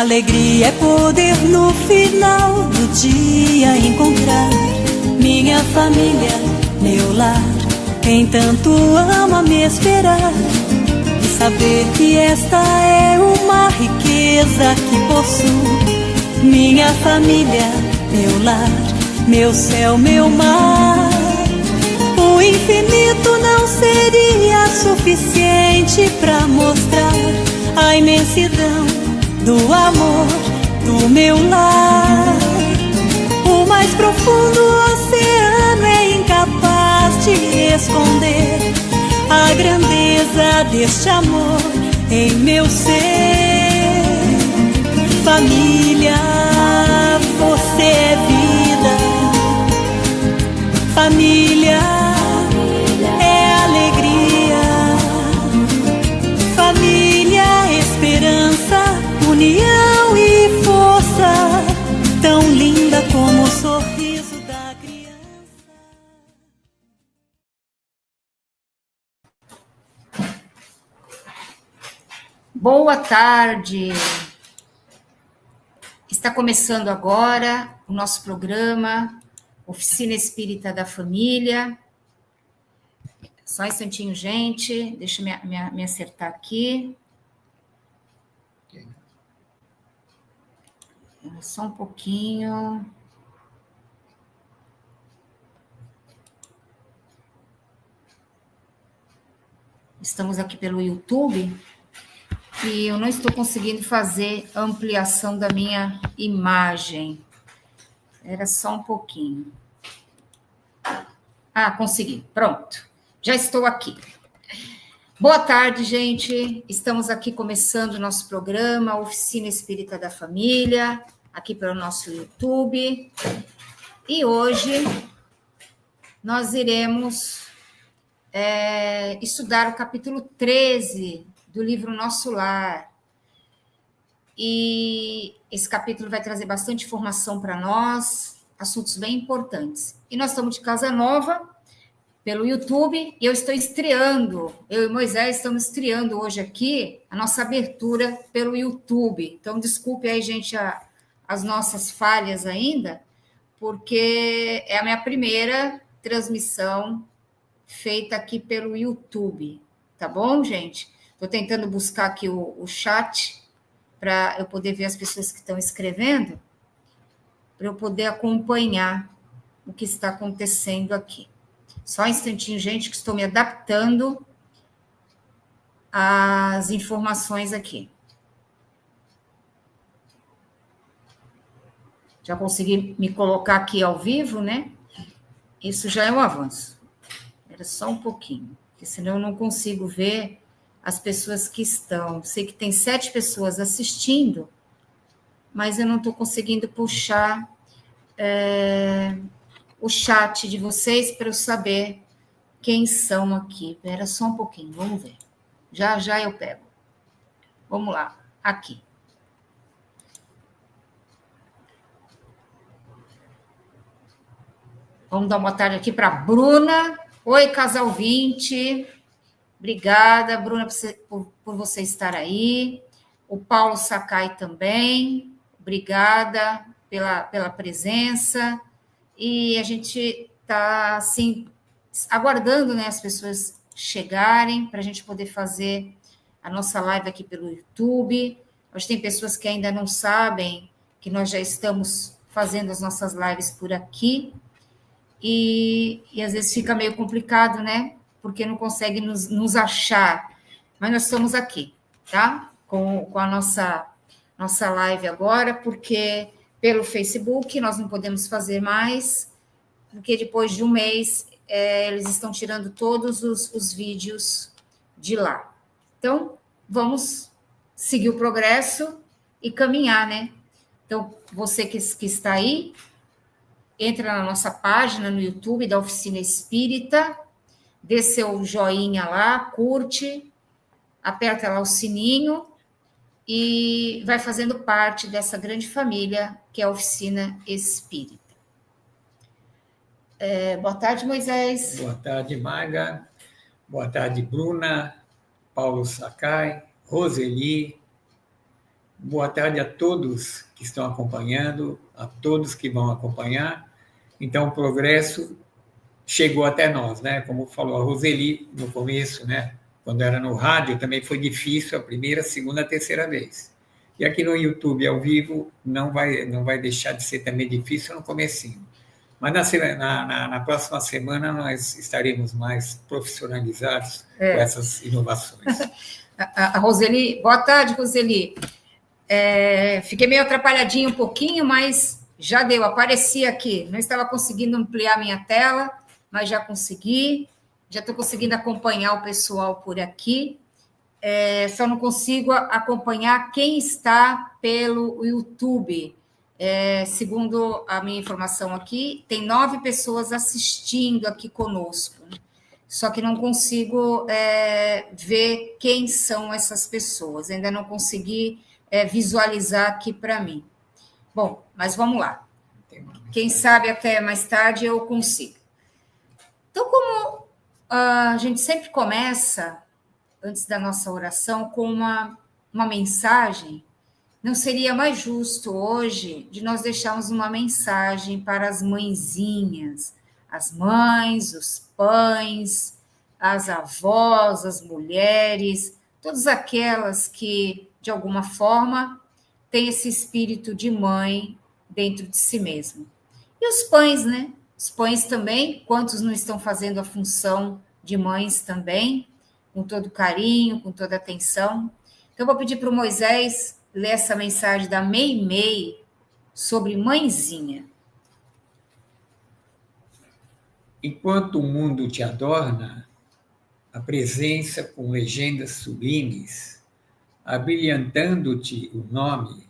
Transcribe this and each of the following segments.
Alegria é poder no final do dia encontrar minha família, meu lar, quem tanto ama me esperar. E saber que esta é uma riqueza que possuo. Minha família, meu lar, meu céu, meu mar. O infinito não seria suficiente pra mostrar a imensidão do amor do meu lar. O mais profundo oceano é incapaz de esconder a grandeza deste amor em meu ser. Família, você é vida. Família é alegria. Família, esperança, união e força, tão linda como o sorriso da criança. Boa tarde. Está começando agora o nosso programa Oficina Espírita da Família. Só um instantinho, gente. Deixa eu me acertar aqui. Só um pouquinho. Estamos aqui pelo YouTube e eu não estou conseguindo fazer a ampliação da minha imagem. Era só um pouquinho. Ah, consegui. Pronto. Já estou aqui. Boa tarde, gente. Estamos aqui começando o nosso programa Oficina Espírita da Família, aqui pelo nosso YouTube. E hoje nós iremos estudar o capítulo 13 do livro Nosso Lar. E esse capítulo vai trazer bastante informação para nós, assuntos bem importantes. E nós estamos de casa nova pelo YouTube e eu estou estreando, eu e Moisés estamos estreando hoje aqui a nossa abertura pelo YouTube. Então, desculpe aí, gente, as nossas falhas ainda, porque é a minha primeira transmissão feita aqui pelo YouTube, tá bom, gente? Estou tentando buscar aqui o chat para eu poder ver as pessoas que estão escrevendo, para eu poder acompanhar o que está acontecendo aqui. Só um instantinho, gente, que estou me adaptando às informações aqui. Já consegui me colocar aqui ao vivo, né? Isso já é um avanço. Era só um pouquinho, porque senão eu não consigo ver as pessoas que estão. Sei que tem 7 pessoas assistindo, mas eu não estou conseguindo puxar o chat de vocês para eu saber quem são aqui. Espera só um pouquinho, vamos ver. Já já eu pego. Vamos lá, aqui. Vamos dar uma tarde aqui para a Bruna. Oi, Casal 20. Obrigada, Bruna, por você estar aí. O Paulo Sakai também. Obrigada pela presença. E a gente está, assim, aguardando, né, as pessoas chegarem para a gente poder fazer a nossa live aqui pelo YouTube. Hoje tem pessoas que ainda não sabem que nós já estamos fazendo as nossas lives por aqui. E às vezes fica meio complicado, né? Porque não consegue nos achar. Mas nós estamos aqui, tá? Com a nossa live agora, porque pelo Facebook nós não podemos fazer mais, porque depois de um mês eles estão tirando todos os vídeos de lá. Então, vamos seguir o progresso e caminhar, né? Então, você que está aí, entra na nossa página no YouTube da Oficina Espírita, dê seu joinha lá, curte, aperta lá o sininho e vai fazendo parte dessa grande família que é a Oficina Espírita. Boa tarde, Moisés. Boa tarde, Maga. Boa tarde, Bruna, Paulo Sakai, Roseli, Boa tarde a todos que estão acompanhando, a todos que vão acompanhar. Então, o progresso chegou até nós, né? Como falou a Roseli no começo, né? Quando era no rádio, também foi difícil a primeira, segunda, terceira vez. E aqui no YouTube, ao vivo, não vai deixar de ser também difícil no comecinho. Mas na próxima semana nós estaremos mais profissionalizados com essas inovações. A Roseli, boa tarde, Roseli. Fiquei meio atrapalhadinha um pouquinho, mas já deu, apareci aqui. Não estava conseguindo ampliar minha tela, mas já consegui. Já estou conseguindo acompanhar o pessoal por aqui. Só não consigo acompanhar quem está pelo YouTube. Segundo a minha informação aqui, tem 9 pessoas assistindo aqui conosco. Só que não consigo ver quem são essas pessoas. Ainda não consegui visualizar aqui para mim. Bom, mas vamos lá. Quem sabe até mais tarde eu consigo. Então, como a gente sempre começa, antes da nossa oração, com uma mensagem, não seria mais justo hoje de nós deixarmos uma mensagem para as mãezinhas, as mães, os pães, as avós, as mulheres, todas aquelas que, de alguma forma, têm esse espírito de mãe dentro de si mesmo. E os pães, né? Os pães também, quantos não estão fazendo a função de mães também, com todo carinho, com toda atenção. Então, eu vou pedir para o Moisés ler essa mensagem da Meimei sobre mãezinha. Enquanto o mundo te adorna, a presença com legendas sublimes, abrilhantando-te o nome,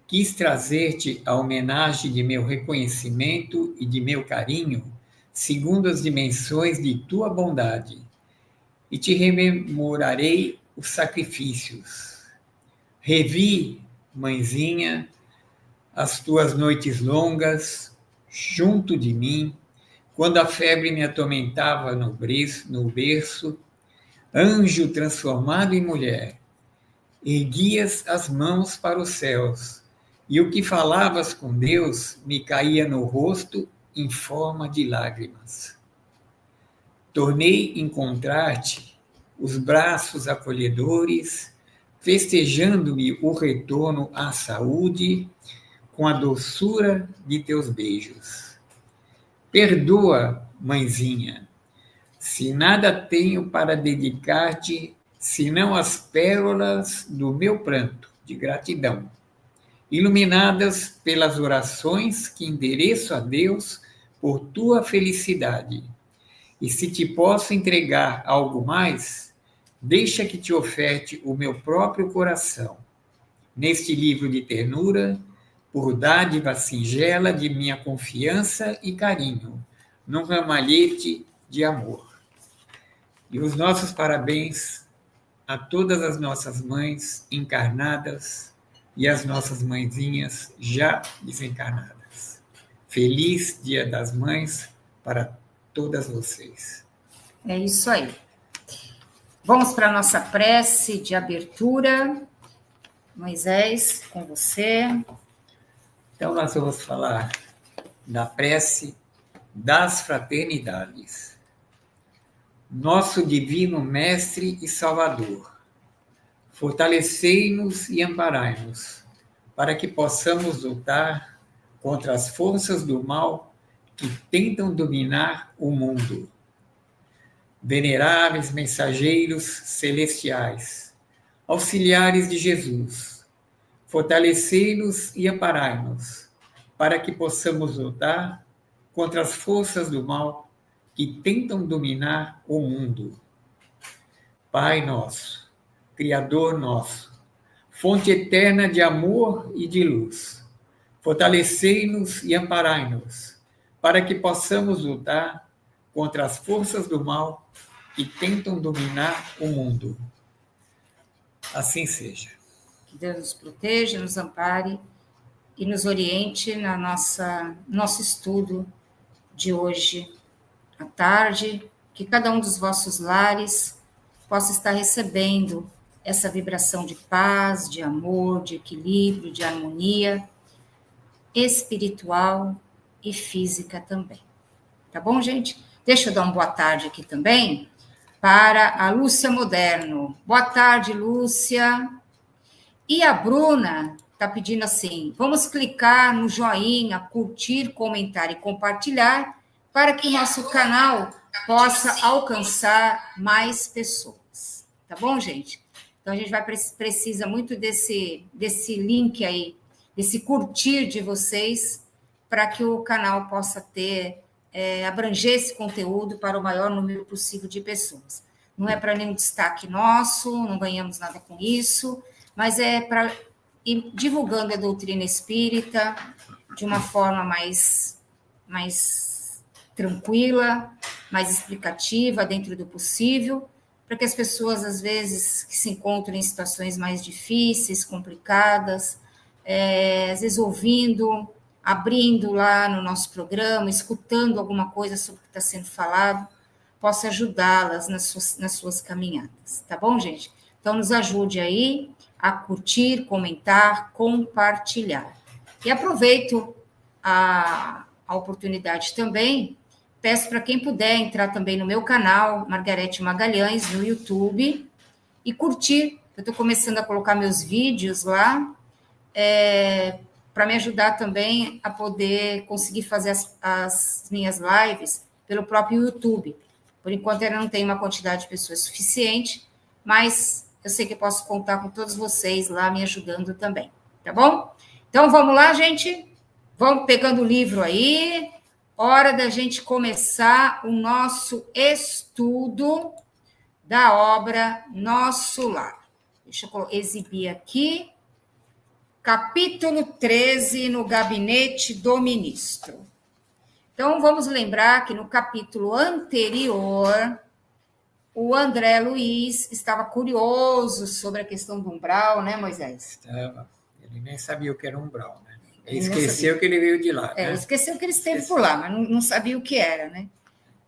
quis trazer-te a homenagem de meu reconhecimento e de meu carinho, segundo as dimensões de tua bondade, e te rememorarei os sacrifícios. Revi, mãezinha, as tuas noites longas, junto de mim, quando a febre me atormentava no berço, anjo transformado em mulher, erguias as mãos para os céus, e o que falavas com Deus me caía no rosto em forma de lágrimas. Tornei encontrar-te os braços acolhedores, festejando-me o retorno à saúde com a doçura de teus beijos. Perdoa, mãezinha, se nada tenho para dedicar-te, senão as pérolas do meu pranto de gratidão, iluminadas pelas orações que endereço a Deus por tua felicidade. E se te posso entregar algo mais, deixa que te oferte o meu próprio coração, neste livro de ternura, por dádiva singela de minha confiança e carinho, num ramalhete de amor. E os nossos parabéns a todas as nossas mães encarnadas e as nossas mãezinhas já desencarnadas. Feliz Dia das Mães para todas vocês. É isso aí. Vamos para a nossa prece de abertura. Moisés, com você. Então, nós vamos falar da prece das fraternidades. Nosso divino Mestre e Salvador, fortalecei-nos e amparai-nos, para que possamos lutar contra as forças do mal que tentam dominar o mundo. Veneráveis mensageiros celestiais, auxiliares de Jesus, fortalecei-nos e amparai-nos, para que possamos lutar contra as forças do mal que tentam dominar o mundo. Pai nosso, Criador nosso, fonte eterna de amor e de luz, fortalecei-nos e amparai-nos, para que possamos lutar contra as forças do mal que tentam dominar o mundo. Assim seja. Que Deus nos proteja, nos ampare e nos oriente na nosso estudo de hoje à tarde, que cada um dos vossos lares possa estar recebendo essa vibração de paz, de amor, de equilíbrio, de harmonia espiritual e física também. Tá bom, gente? Deixa eu dar uma boa tarde aqui também para a Lúcia Moderno. Boa tarde, Lúcia. E a Bruna está pedindo assim, vamos clicar no joinha, curtir, comentar e compartilhar para que o nosso canal possa alcançar mais pessoas. Tá bom, gente? Então, a gente precisa muito desse link aí, desse curtir de vocês, para que o canal possa abranger esse conteúdo para o maior número possível de pessoas. Não é para nenhum destaque nosso, não ganhamos nada com isso, mas é para ir divulgando a doutrina espírita de uma forma mais tranquila, mais explicativa, dentro do possível, para que as pessoas, às vezes, que se encontram em situações mais difíceis, complicadas, às vezes ouvindo, abrindo lá no nosso programa, escutando alguma coisa sobre o que está sendo falado, possa ajudá-las nas suas caminhadas, tá bom, gente? Então, nos ajude aí a curtir, comentar, compartilhar. E aproveito a oportunidade também, peço para quem puder entrar também no meu canal, Margarete Magalhães, no YouTube, e curtir. Eu estou começando a colocar meus vídeos lá, para me ajudar também a poder conseguir fazer as minhas lives pelo próprio YouTube. Por enquanto, eu não tenho uma quantidade de pessoas suficiente, mas eu sei que eu posso contar com todos vocês lá me ajudando também, tá bom? Então, vamos lá, gente? Vamos pegando o livro aí. Hora da gente começar o nosso estudo da obra Nosso Lar. Deixa eu exibir aqui. Capítulo 13, no Gabinete do Ministro. Então, vamos lembrar que no capítulo anterior, o André Luiz estava curioso sobre a questão do umbral, né, Moisés? Estava. Ele nem sabia o que era umbral, né? Ele esqueceu que ele veio de lá. Né? Esqueceu que ele esteve por lá, mas não sabia o que era, né?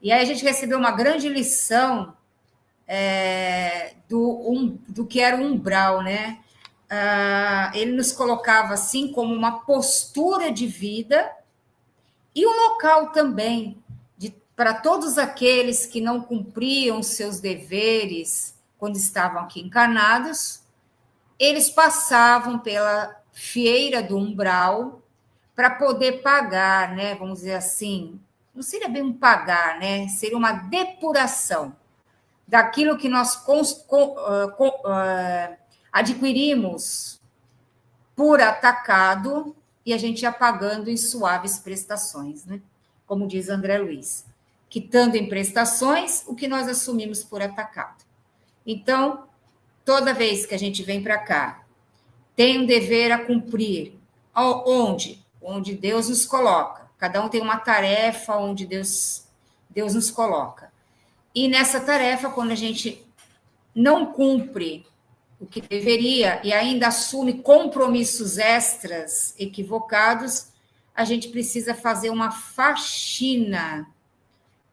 E aí a gente recebeu uma grande lição do que era o umbral, né? Ele nos colocava assim como uma postura de vida e um local também para todos aqueles que não cumpriam seus deveres quando estavam aqui encarnados, eles passavam pela fieira do umbral para poder pagar, né? Vamos dizer assim, não seria bem um pagar, né? Seria uma depuração daquilo que nós adquirimos por atacado e a gente ia pagando em suaves prestações, né? Como diz André Luiz, quitando em prestações o que nós assumimos por atacado. Então, toda vez que a gente vem para cá, tem um dever a cumprir. Onde Deus nos coloca. Cada um tem uma tarefa onde Deus nos coloca. E nessa tarefa, quando a gente não cumpre o que deveria e ainda assume compromissos extras equivocados, a gente precisa fazer uma faxina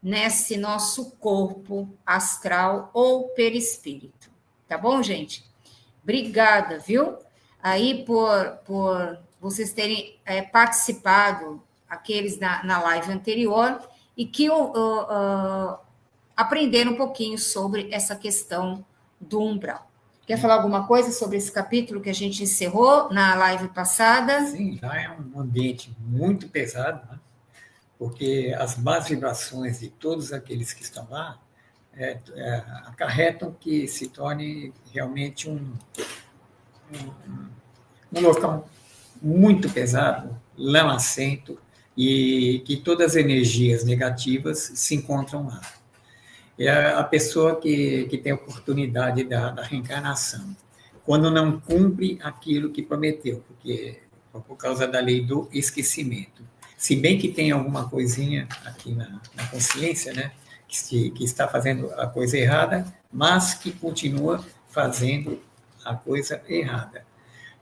nesse nosso corpo astral ou perispírito. Tá bom, gente? Obrigada, viu? Aí por vocês terem participado, aqueles na live anterior, e que aprenderam um pouquinho sobre essa questão do umbral. Quer falar alguma coisa sobre esse capítulo que a gente encerrou na live passada? Sim, já é um ambiente muito pesado, né? Porque as más vibrações de todos aqueles que estão lá acarretam que se torne realmente um local muito pesado, lamacento, e que todas as energias negativas se encontram lá. É a pessoa que tem a oportunidade da reencarnação, quando não cumpre aquilo que prometeu, porque por causa da lei do esquecimento. Se bem que tem alguma coisinha aqui na consciência, né, que está fazendo a coisa errada, mas que continua fazendo a coisa errada.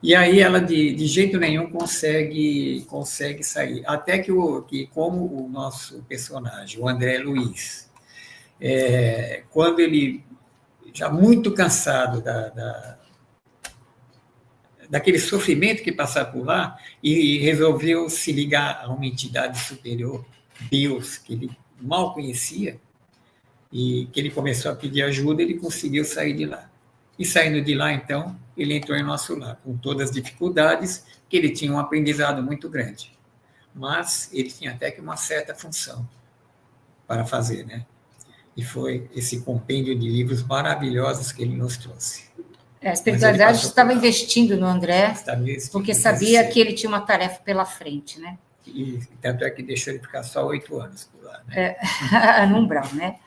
E aí ela, de jeito nenhum, consegue sair. Até que como o nosso personagem, o André Luiz, quando ele já muito cansado daquele sofrimento que passava por lá, e resolveu se ligar a uma entidade superior, Deus, que ele mal conhecia, e que ele começou a pedir ajuda, ele conseguiu sair de lá. E saindo de lá, então, ele entrou em nosso lar, com todas as dificuldades, que ele tinha um aprendizado muito grande. Mas ele tinha até que uma certa função para fazer, né? E foi esse compêndio de livros maravilhosos que ele nos trouxe. A espiritualidade estava investindo no André, porque sabia que ele tinha uma tarefa pela frente, né? E tanto é que deixou ele ficar só 8 anos por lá, né? No umbral, né?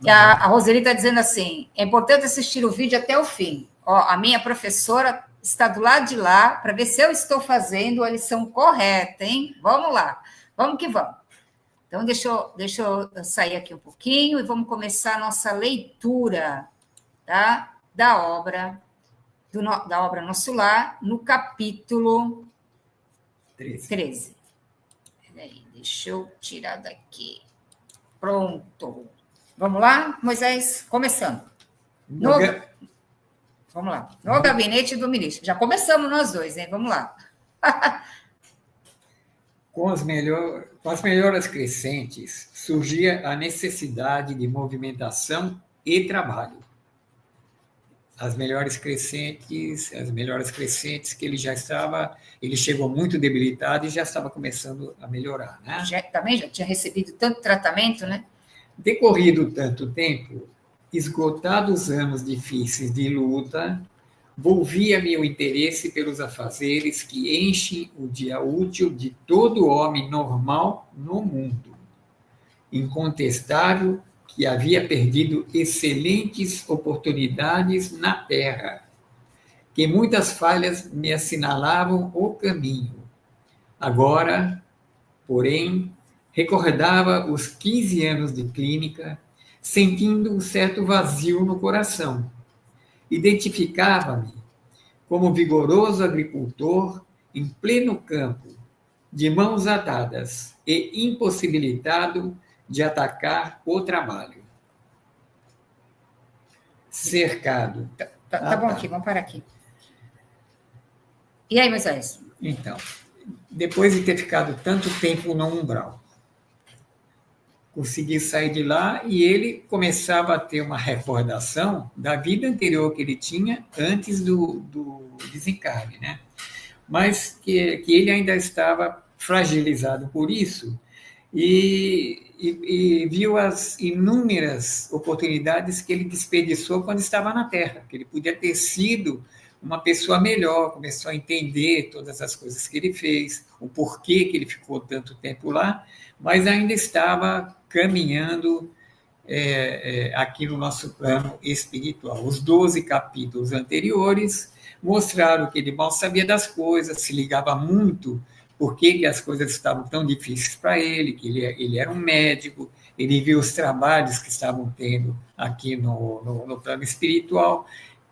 A Roseli está dizendo assim, é importante assistir o vídeo até o fim. Ó, a minha professora está do lado de lá para ver se eu estou fazendo a lição correta, hein? Vamos lá, vamos que vamos. Então, deixa eu sair aqui um pouquinho e vamos começar a nossa leitura, tá? Da obra Nosso Lar, no capítulo 13. Peraí, deixa eu tirar daqui. Pronto. Vamos lá, Moisés? Começando. Vamos lá. No gabinete do ministro. Já começamos nós dois, hein? Vamos lá. Com as melhoras crescentes, surgia a necessidade de movimentação e trabalho. As melhoras crescentes que ele chegou muito debilitado e já estava começando a melhorar, né? Também já tinha recebido tanto tratamento, né? Decorrido tanto tempo, esgotados anos difíceis de luta, volvia-me o interesse pelos afazeres que enchem o dia útil de todo homem normal no mundo. Incontestável que havia perdido excelentes oportunidades na terra, que muitas falhas me assinalavam o caminho. Agora, porém, recordava os 15 anos de clínica, sentindo um certo vazio no coração. Identificava-me como vigoroso agricultor em pleno campo, de mãos atadas e impossibilitado de atacar o trabalho. Cercado. Tá bom aqui, vamos parar aqui. E aí, Moisés? Então, depois de ter ficado tanto tempo no umbral, consegui sair de lá e ele começava a ter uma recordação da vida anterior que ele tinha antes do desencarne, né? Mas que ele ainda estava fragilizado por isso e viu as inúmeras oportunidades que ele desperdiçou quando estava na Terra, que ele podia ter sido uma pessoa melhor, começou a entender todas as coisas que ele fez, o porquê que ele ficou tanto tempo lá, mas ainda estava caminhando aqui no nosso plano espiritual. Os 12 capítulos anteriores mostraram que ele mal sabia das coisas, se ligava muito por que as coisas estavam tão difíceis para ele, que ele era um médico, ele viu os trabalhos que estavam tendo aqui no plano espiritual,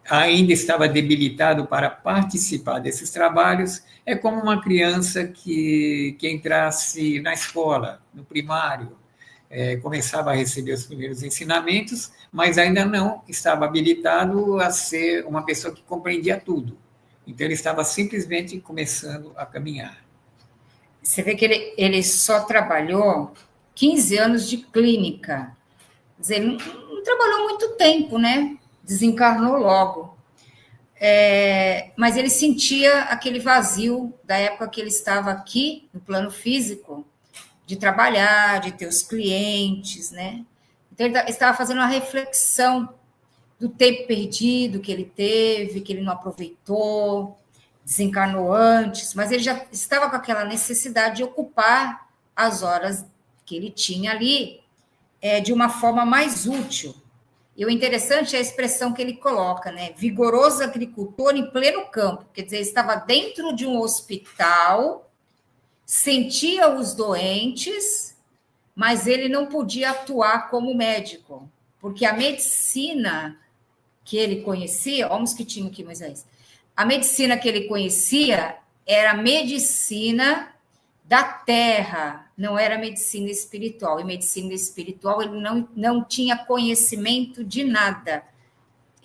ainda estava debilitado para participar desses trabalhos. É como uma criança que entrasse na escola, no primário, começava a receber os primeiros ensinamentos, mas ainda não estava habilitado a ser uma pessoa que compreendia tudo. Então, ele estava simplesmente começando a caminhar. Você vê que ele só trabalhou 15 anos de clínica. Quer dizer, ele não trabalhou muito tempo, né? Desencarnou logo. Mas ele sentia aquele vazio da época que ele estava aqui, no plano físico, de trabalhar, de ter os clientes, né? Então, ele estava fazendo uma reflexão do tempo perdido que ele teve, que ele não aproveitou, desencarnou antes, mas ele já estava com aquela necessidade de ocupar as horas que ele tinha ali de uma forma mais útil. E o interessante é a expressão que ele coloca, né? Vigoroso agricultor em pleno campo. Quer dizer, ele estava dentro de um hospital, sentia os doentes, mas ele não podia atuar como médico, porque a medicina que ele conhecia... Olha o mosquitinho aqui, Moisés. A medicina que ele conhecia era a medicina da terra, não era medicina espiritual. E medicina espiritual ele não tinha conhecimento de nada.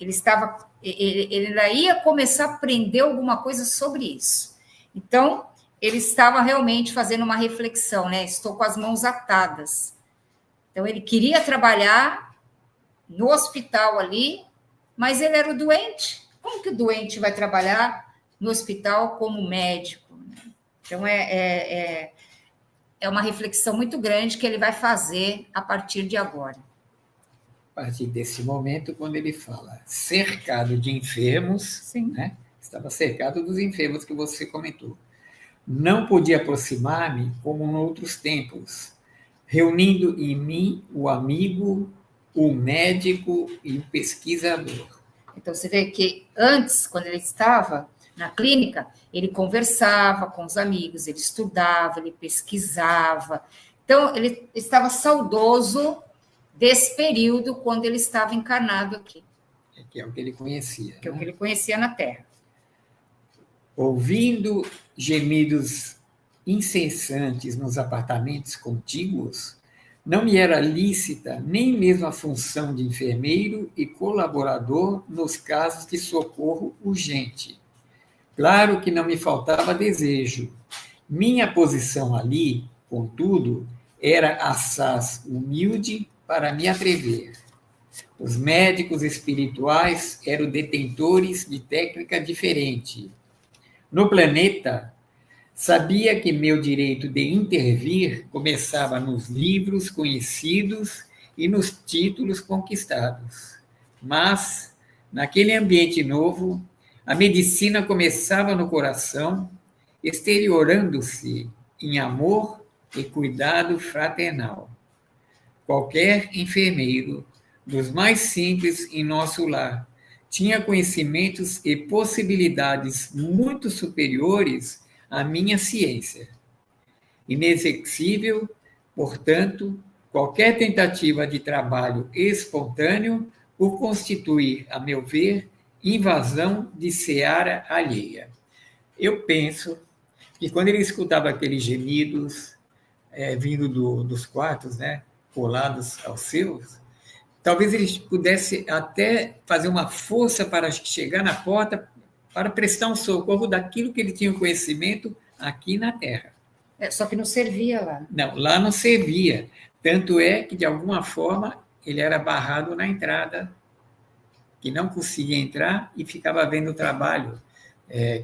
ele ainda ia começar a aprender alguma coisa sobre isso. Então, ele estava realmente fazendo uma reflexão, né? Estou com as mãos atadas. Então, ele queria trabalhar no hospital ali, mas ele era o doente. Como que o doente vai trabalhar no hospital como médico? Então, é uma reflexão muito grande que ele vai fazer a partir de agora. A partir desse momento, quando ele fala cercado de enfermos, Sim. né? Estava cercado dos enfermos que você comentou. Não podia aproximar-me como em outros tempos, reunindo em mim o amigo, o médico e o pesquisador. Então, você vê que antes, quando ele estava na clínica, ele conversava com os amigos, ele estudava, ele pesquisava. Então, ele estava saudoso desse período quando ele estava encarnado aqui. Que é o que ele conhecia. Que é o que ele conhecia na Terra. Ouvindo gemidos incessantes nos apartamentos contíguos, não me era lícita nem mesmo a função de enfermeiro e colaborador nos casos de socorro urgente. Claro que não me faltava desejo. Minha posição ali, contudo, era assaz humilde para me atrever. Os médicos espirituais eram detentores de técnica diferente. No planeta, sabia que meu direito de intervir começava nos livros conhecidos e nos títulos conquistados. Mas, naquele ambiente novo, a medicina começava no coração, exteriorando-se em amor e cuidado fraternal. Qualquer enfermeiro, dos mais simples em nosso lar, tinha conhecimentos e possibilidades muito superiores à minha ciência. Inexequível, portanto, qualquer tentativa de trabalho espontâneo por constituir, a meu ver, invasão de seara alheia. Eu penso que quando ele escutava aqueles gemidos vindo dos quartos, né, colados aos seus, talvez ele pudesse até fazer uma força para chegar na porta para prestar um socorro daquilo que ele tinha conhecimento aqui na Terra. Só que não servia lá. Não, lá não servia. Tanto é que, de alguma forma, ele era barrado na entrada, que não conseguia entrar e ficava vendo o trabalho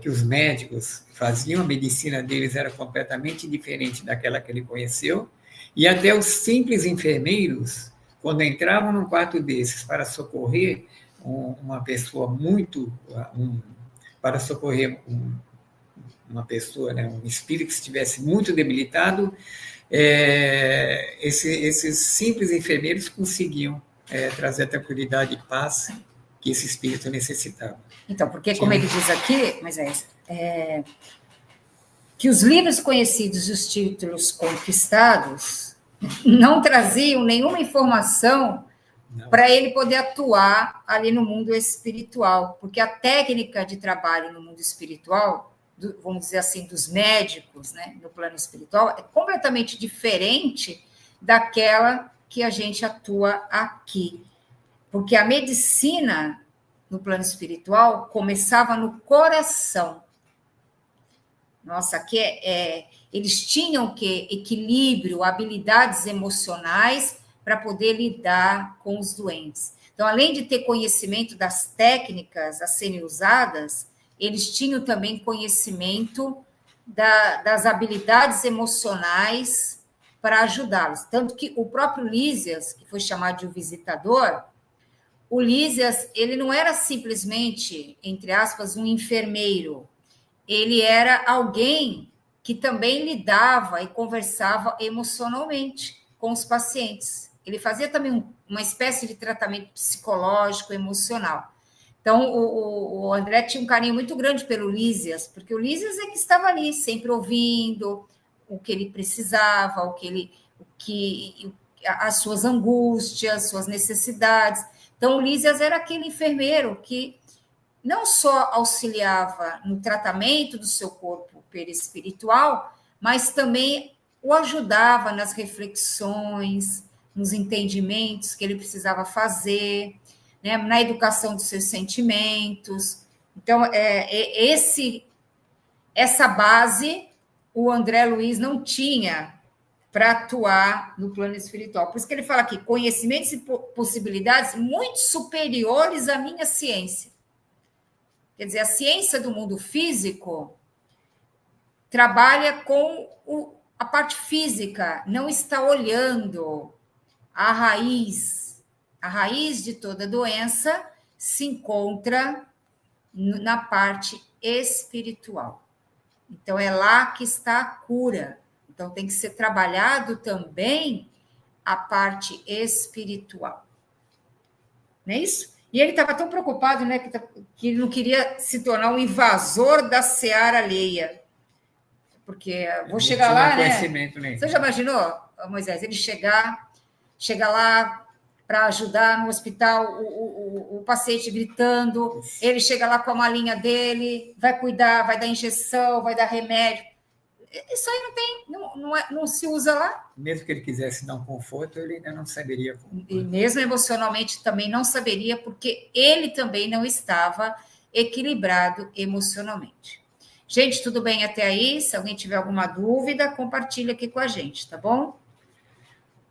que os médicos faziam. A medicina deles era completamente diferente daquela que ele conheceu. E até os simples enfermeiros, quando entravam num quarto desses para socorrer uma pessoa para socorrer uma pessoa, né, um espírito que estivesse muito debilitado, esses simples enfermeiros conseguiam trazer a tranquilidade e paz que esse espírito necessitava. Então, porque, como ele diz aqui, mas que os livros conhecidos e os títulos conquistados não traziam nenhuma informação para ele poder atuar ali no mundo espiritual, porque a técnica de trabalho no mundo espiritual, vamos dizer assim, dos médicos, né, no plano espiritual, é completamente diferente daquela que a gente atua aqui. Porque a medicina, no plano espiritual, começava no coração. Nossa, aqui eles tinham o quê? Equilíbrio, habilidades emocionais para poder lidar com os doentes. Então, além de ter conhecimento das técnicas a serem usadas, eles tinham também conhecimento das habilidades emocionais para ajudá-los. Tanto que o próprio Lísias, que foi chamado de o visitador, o Lísias, ele não era simplesmente, entre aspas, um enfermeiro. Ele era alguém que também lidava e conversava emocionalmente com os pacientes. Ele fazia também uma espécie de tratamento psicológico, emocional. Então, o André tinha um carinho muito grande pelo Lísias, porque o Lísias é que estava ali, sempre ouvindo o que ele precisava, as suas angústias, suas necessidades. Então, o Lísias era aquele enfermeiro que não só auxiliava no tratamento do seu corpo perispiritual, mas também o ajudava nas reflexões, nos entendimentos que ele precisava fazer. né, na educação dos seus sentimentos. Então, essa base o André Luiz não tinha para atuar no plano espiritual. Por isso que ele fala aqui, conhecimentos e possibilidades muito superiores à minha ciência. Quer dizer, a ciência do mundo físico trabalha com a parte física, não está olhando a raiz. A raiz de toda doença se encontra na parte espiritual. Então, é lá que está a cura. Então, tem que ser trabalhado também a parte espiritual. Não é isso? E ele estava tão preocupado, né, que ele não queria se tornar um invasor da seara alheia. Porque vou chegar lá, né? Você já imaginou, Moisés, ele chega lá para ajudar no hospital, o paciente gritando, ele chega lá com a malinha dele, vai cuidar, vai dar injeção, vai dar remédio. Isso aí não se usa lá. Mesmo que ele quisesse dar um conforto, ele ainda não saberia como. E mesmo emocionalmente também não saberia, porque ele também não estava equilibrado emocionalmente. Gente, tudo bem até aí? Se alguém tiver alguma dúvida, compartilha aqui com a gente, tá bom?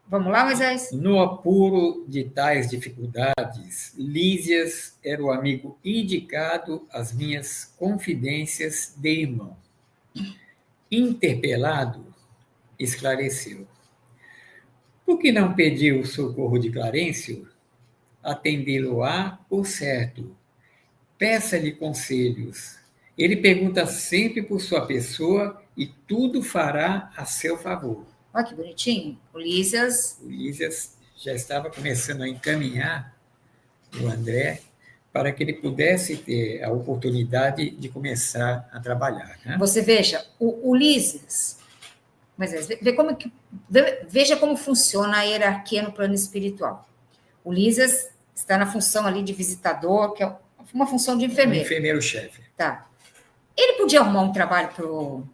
Vamos lá, Moisés? No apuro de tais dificuldades, Lísias era o amigo indicado às minhas confidências de irmão. Interpelado, esclareceu. Por que não pediu o socorro de Clarencio? Atendê-lo-á por certo. Peça-lhe conselhos. Ele pergunta sempre por sua pessoa e tudo fará a seu favor. Olha que bonitinho. O Lísias já estava começando a encaminhar o André para que ele pudesse ter a oportunidade de começar a trabalhar. Né? Você veja, o Lísias, mas veja como funciona a hierarquia no plano espiritual. O Lísias está na função ali de visitador, que é uma função de enfermeiro. Enfermeiro-chefe. Tá. Ele podia arrumar um trabalho para o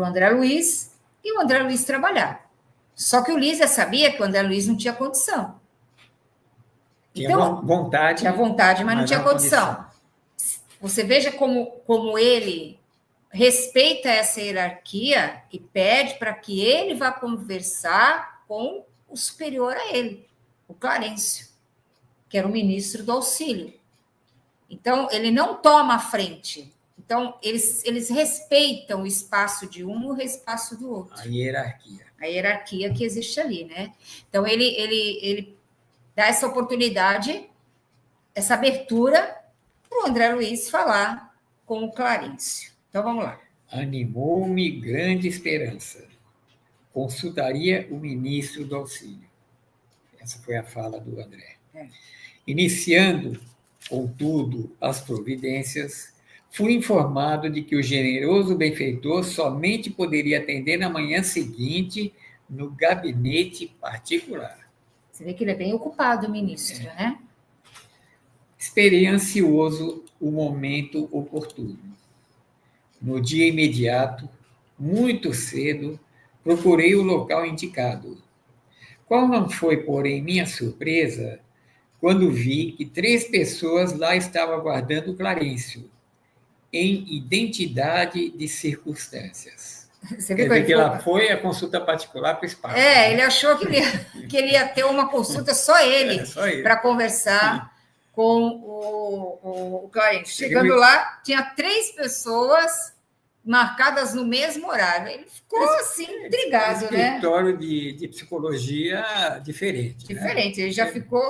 André Luiz e o André Luiz trabalhar. Só que o Lísias sabia que o André Luiz não tinha condição. Tinha vontade. Tinha vontade, mas não tinha condição. Você veja como ele respeita essa hierarquia e pede para que ele vá conversar com o superior a ele, o Clarencio, que era o ministro do auxílio. Então, ele não toma a frente. Então, eles respeitam o espaço de um e o espaço do outro. A hierarquia. A hierarquia que existe ali, né? Então, ele dá essa oportunidade, essa abertura para o André Luiz falar com o Clarencio. Então, vamos lá. Animou-me grande esperança. Consultaria o ministro do auxílio. Essa foi a fala do André. Iniciando, contudo, as providências, fui informado de que o generoso benfeitor somente poderia atender na manhã seguinte no gabinete particular. Você vê que ele é bem ocupado, o ministro, né? Esperei ansioso o momento oportuno. No dia imediato, muito cedo, procurei o local indicado. Qual não foi, porém, minha surpresa quando vi que 3 pessoas lá estavam aguardando o Clarencio, em identidade de circunstâncias. Você Quer dizer que ela foi a consulta particular para o espaço. Ele achou que ele ia ter uma consulta só ele para conversar com o Clarencio. Chegando lá, tinha 3 pessoas marcadas no mesmo horário. Ele ficou assim, intrigado, né? Escritório de psicologia diferente. Diferente, ele já ficou...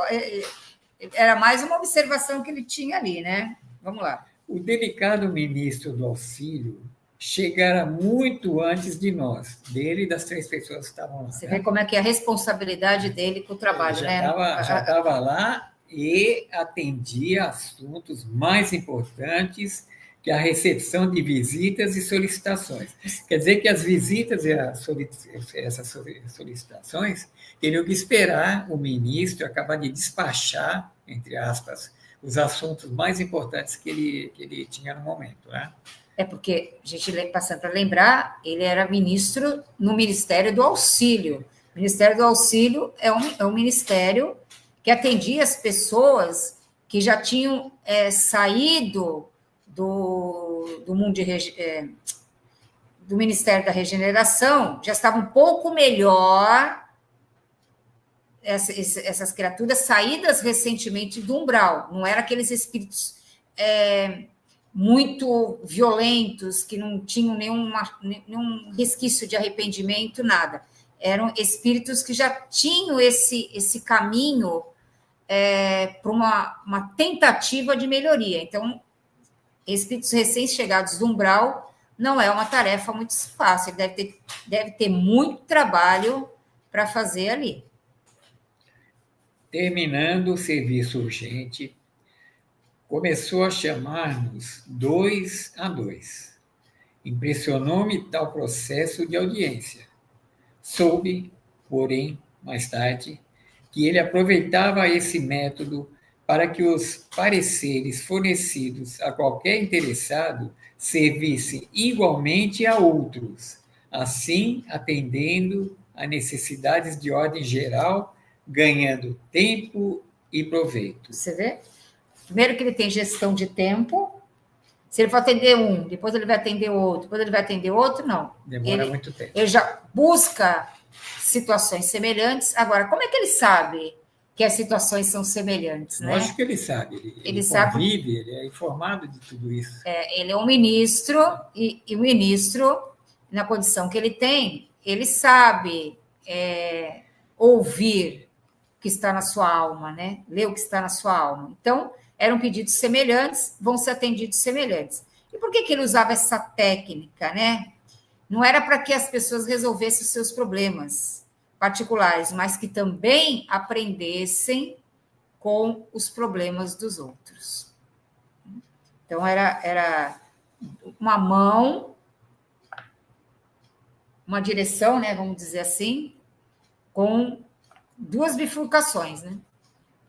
Era mais uma observação que ele tinha ali, né? Vamos lá. O delicado ministro do auxílio chegara muito antes de nós, dele e das 3 pessoas que estavam lá. Você vê como é que é a responsabilidade dele com o trabalho, né? Já estava lá e atendia assuntos mais importantes que a recepção de visitas e solicitações. Quer dizer que as visitas e essas solicitações teriam que esperar o ministro acabar de despachar, entre aspas, os assuntos mais importantes que ele tinha no momento, né? Porque, a gente passando para lembrar, ele era ministro no Ministério do Auxílio. O Ministério do Auxílio é um ministério que atendia as pessoas que já tinham saído do mundo do Ministério da Regeneração, já estava um pouco melhor, essas criaturas saídas recentemente do umbral, não eram aqueles espíritos muito violentos, que não tinham nenhum resquício de arrependimento, nada. Eram espíritos que já tinham esse caminho para uma tentativa de melhoria. Então, espíritos recém-chegados do umbral não é uma tarefa muito fácil, deve ter muito trabalho para fazer ali. Terminando o serviço urgente, começou a chamar-nos 2 a 2. Impressionou-me tal processo de audiência. Soube, porém, mais tarde, que ele aproveitava esse método para que os pareceres fornecidos a qualquer interessado servissem igualmente a outros, assim atendendo a necessidades de ordem geral, ganhando tempo e proveito. Você vê? Primeiro que ele tem gestão de tempo. Se ele for atender um, depois ele vai atender outro, depois ele vai atender outro, não. Demora muito tempo. Ele já busca situações semelhantes. Agora, como é que ele sabe que as situações são semelhantes, né? Lógico que ele sabe. Ele sabe, convive, ele é informado de tudo isso. Ele é um ministro, e o ministro, na condição que ele tem, ele sabe ouvir o que está na sua alma, né? Ler o que está na sua alma. Então, eram pedidos semelhantes, vão ser atendidos semelhantes. E por que ele usava essa técnica, né? Não era para que as pessoas resolvessem os seus problemas particulares, mas que também aprendessem com os problemas dos outros. Então, era uma mão, uma direção, né, vamos dizer assim, com 2 bifurcações, né?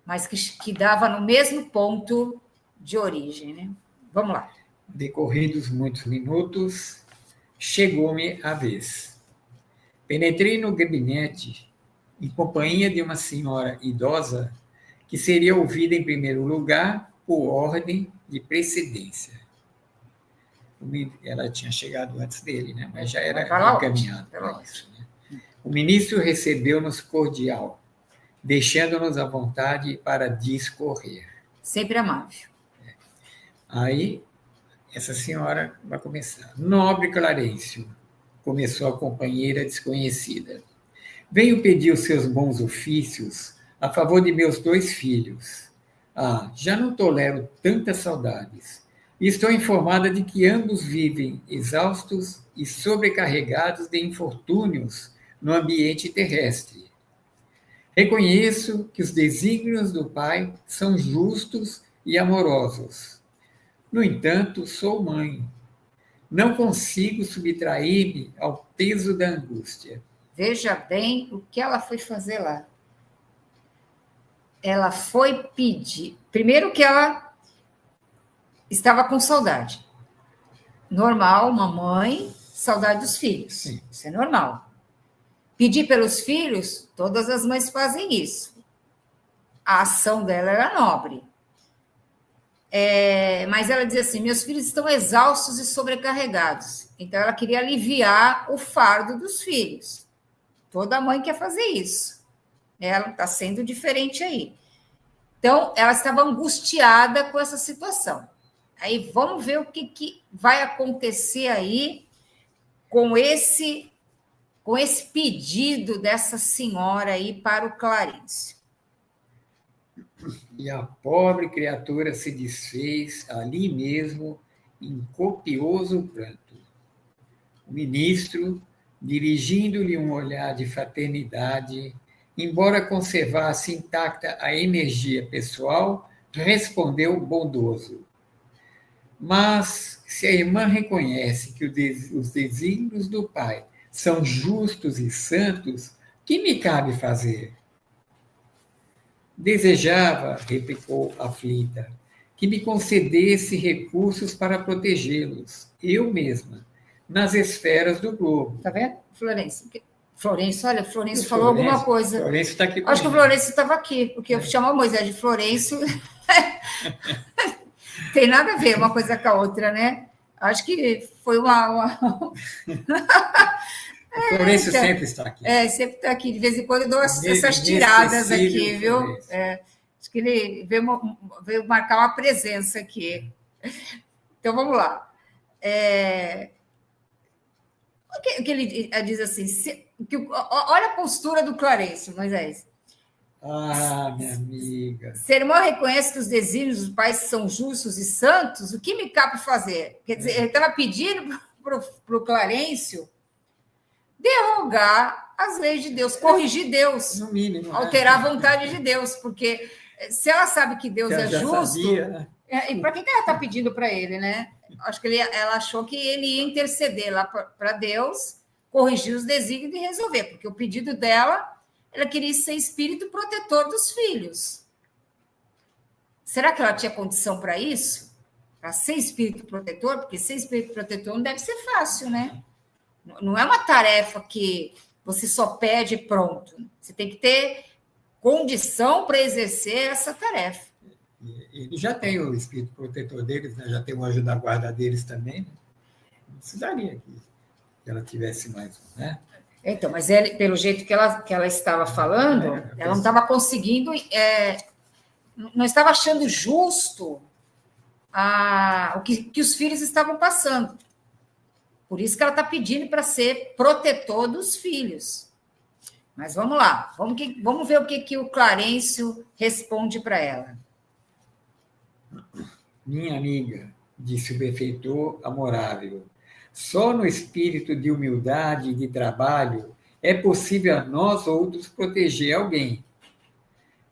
Mas que dava no mesmo ponto de origem, né? Vamos lá. Decorridos muitos minutos, chegou-me a vez. Penetrei no gabinete em companhia de uma senhora idosa que seria ouvida em primeiro lugar por ordem de precedência. Ela tinha chegado antes dele, né? Mas já era encaminhado para isso. Né? O ministro recebeu-nos cordial, deixando-nos à vontade para discorrer. Sempre amável. Aí, essa senhora vai começar. Nobre Clarencio, começou a companheira desconhecida. Venho pedir os seus bons ofícios a favor de meus 2 filhos. Já não tolero tantas saudades. E estou informada de que ambos vivem exaustos e sobrecarregados de infortúnios no ambiente terrestre. Reconheço que os desígnios do Pai são justos e amorosos. No entanto, sou mãe. Não consigo subtrair-me ao peso da angústia. Veja bem o que ela foi fazer lá. Ela foi pedir... Primeiro que ela estava com saudade. Normal, uma mãe, saudade dos filhos. Sim. Isso é normal. Pedir pelos filhos, todas as mães fazem isso. A ação dela era nobre. Mas ela dizia assim, meus filhos estão exaustos e sobrecarregados. Então, ela queria aliviar o fardo dos filhos. Toda mãe quer fazer isso. Ela está sendo diferente aí. Então, ela estava angustiada com essa situação. Aí, vamos ver o que vai acontecer aí com esse pedido dessa senhora aí para o Clarencio. E a pobre criatura se desfez ali mesmo em copioso pranto. O ministro, dirigindo-lhe um olhar de fraternidade, embora conservasse intacta a energia pessoal, respondeu bondoso. Mas se a irmã reconhece que os desígnios do Pai são justos e santos, o que me cabe fazer? Desejava, replicou aflita, que me concedesse recursos para protegê-los, eu mesma, nas esferas do globo. Está vendo, Florencio? Florencio falou alguma coisa. Florencio está aqui. Acho que o Florencio estava aqui, porque eu chamo a Moisés de Florencio. Tem nada a ver uma coisa com a outra, né? Acho que foi uma... O Florencio sempre está aqui. Sempre está aqui. De vez em quando eu dou essas Inesquecível tiradas aqui, viu? Florencio. Acho que ele veio marcar uma presença aqui. Então, vamos lá. O que ele diz assim? Olha a postura do Clarencio, Moisés. Ah, minha amiga. Se a irmã reconhece que os desígnios dos pais são justos e santos, o que me cabe fazer? Quer dizer, ele estava pedindo para o Clarencio derrogar as leis de Deus, corrigir Deus, No mínimo. alterar a vontade de Deus, porque se ela sabe que Deus é justo, sabia, né? E para que ela está pedindo para ele, né? Acho que ela achou que ele ia interceder lá para Deus, corrigir os desígnios e resolver, porque o pedido dela, ela queria ser espírito protetor dos filhos. Será que ela tinha condição para isso? Para ser espírito protetor? Porque ser espírito protetor não deve ser fácil, né? Não é uma tarefa que você só pede e pronto. Você tem que ter condição para exercer essa tarefa. Ele já tem o espírito protetor deles, né? Já tem o anjo da guarda deles também. Né? Não precisaria que ela tivesse mais um, né? Então, mas pelo jeito que ela estava falando, ela não estava conseguindo, não estava achando justo o que os filhos estavam passando. Por isso que ela está pedindo para ser protetor dos filhos. Mas vamos lá, vamos ver o que o Clarencio responde para ela. Minha amiga, disse o benfeitor amorável, só no espírito de humildade e de trabalho é possível a nós outros proteger alguém.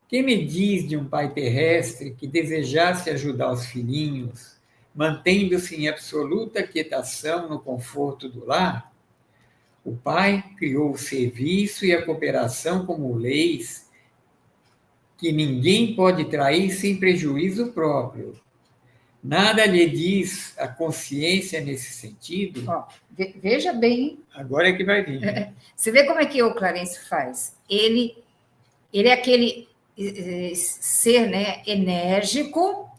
Quem me diz de um pai terrestre que desejasse ajudar os filhinhos, mantendo-se em absoluta quietação no conforto do lar? O pai criou o serviço e a cooperação como leis que ninguém pode trair sem prejuízo próprio. Nada lhe diz a consciência nesse sentido? Veja bem. Agora é que vai vir. Né? Você vê como é que o Clarencio faz? Ele é aquele ser, né, enérgico,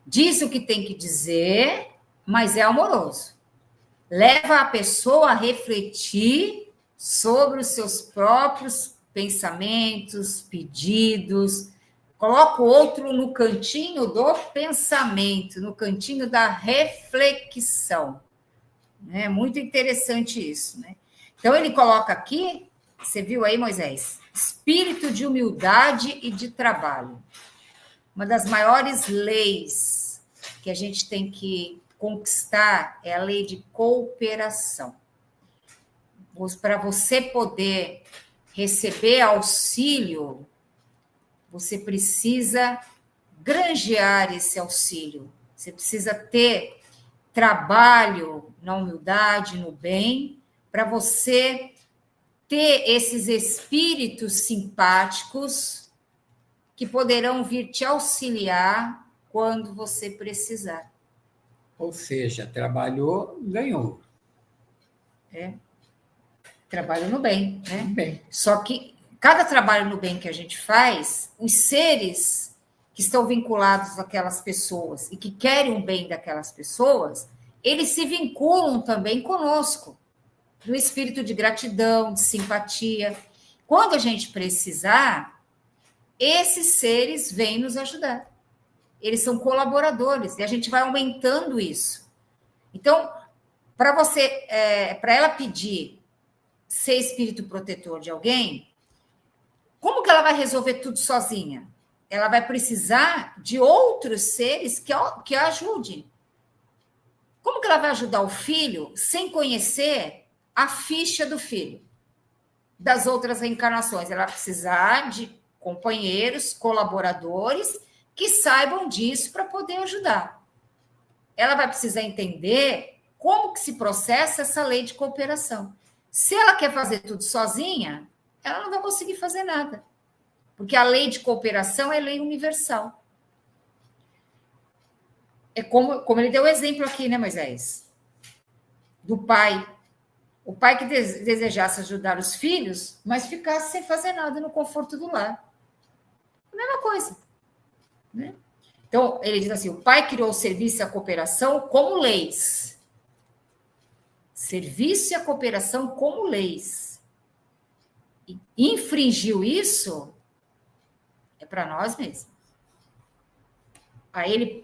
diz o que tem que dizer, mas é amoroso. Leva a pessoa a refletir sobre os seus próprios pensamentos, pedidos, coloca o outro no cantinho do pensamento, no cantinho da reflexão. É muito interessante isso, né? Então, ele coloca aqui, você viu aí, Moisés? Espírito de humildade e de trabalho. Uma das maiores leis que a gente tem que conquistar é a lei de cooperação. Para você poder receber auxílio, você precisa granjear esse auxílio. Você precisa ter trabalho na humildade, no bem, para você ter esses espíritos simpáticos que poderão vir te auxiliar quando você precisar. Ou seja, trabalhou, ganhou. Trabalho no bem, né? Bem. Só que cada trabalho no bem que a gente faz, os seres que estão vinculados àquelas pessoas e que querem o bem daquelas pessoas, eles se vinculam também conosco, no espírito de gratidão, de simpatia. Quando a gente precisar, esses seres vêm nos ajudar. Eles são colaboradores e a gente vai aumentando isso. Então, para ela pedir ser espírito protetor de alguém, como que ela vai resolver tudo sozinha? Ela vai precisar de outros seres que a ajudem. Como que ela vai ajudar o filho sem conhecer a ficha do filho das outras reencarnações? Ela vai precisar de companheiros, colaboradores que saibam disso para poder ajudar. Ela vai precisar entender como que se processa essa lei de cooperação. Se ela quer fazer tudo sozinha, ela não vai conseguir fazer nada. Porque a lei de cooperação é lei universal. É como ele deu o exemplo aqui, né, Moisés? Do pai. O pai que desejasse ajudar os filhos, mas ficasse sem fazer nada no conforto do lar. A mesma coisa. Né? Então, ele diz assim, o pai criou o serviço e a cooperação como leis. Serviço e a cooperação como leis. E infringiu isso, é para nós mesmos. Aí ele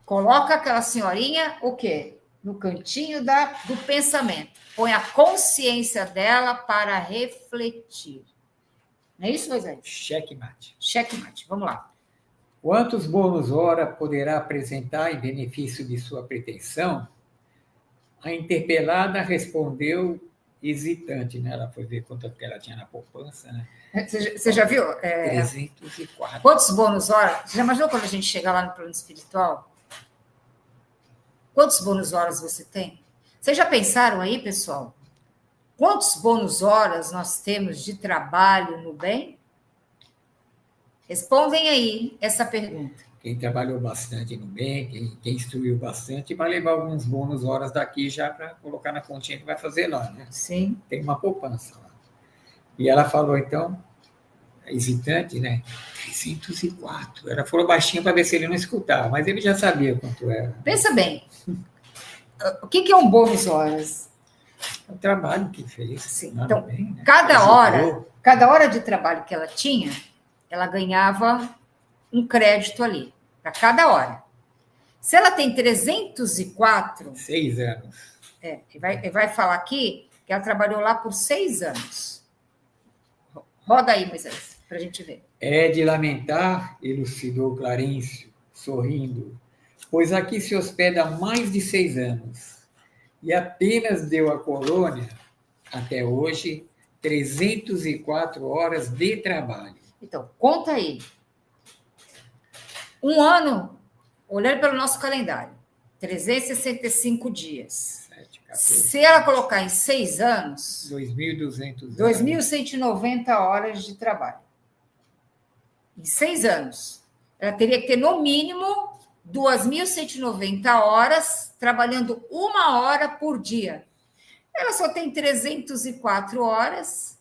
coloca aquela senhorinha, o quê? No cantinho do pensamento. Põe a consciência dela para refletir. Não é isso, Moisés? Checkmate. Checkmate, vamos lá. Quantos bônus hora poderá apresentar em benefício de sua pretensão? A interpelada respondeu hesitante, né? Ela foi ver quanto que ela tinha na poupança, né? Você já viu? 304. Quantos bônus horas? Você já imaginou quando a gente chegar lá no plano espiritual? Quantos bônus horas você tem? Vocês já pensaram aí, pessoal? Quantos bônus horas nós temos de trabalho no bem? Respondem aí essa pergunta. Quem trabalhou bastante no bem, quem instruiu bastante, vai levar alguns bônus horas daqui já para colocar na continha que vai fazer lá, né? Sim. Tem uma poupança lá. E ela falou, então, hesitante, né? 304. Ela falou baixinho para ver se ele não escutava, mas ele já sabia quanto era. Pensa bem. O que é um bônus horas? É o trabalho que fez. Sim. Lá Então, no bem, né? cada hora de trabalho que ela tinha, ela ganhava um crédito ali, para cada hora. Se ela tem 304... 6 anos. Ele vai falar aqui que ela trabalhou lá por 6 anos. Roda aí, Moisés, para a gente ver. É de lamentar, elucidou Clarencio, sorrindo, pois aqui se hospeda há mais de 6 anos e apenas deu à colônia, até hoje, 304 horas de trabalho. Então, conta aí. Um ano, olhando pelo nosso calendário, 365 dias. 7, 14, Se ela colocar em 6 anos, 2.200 2.190 horas de trabalho. Em 6 anos. Ela teria que ter, no mínimo, 2.190 horas, trabalhando 1 hora por dia. Ela só tem 304 horas.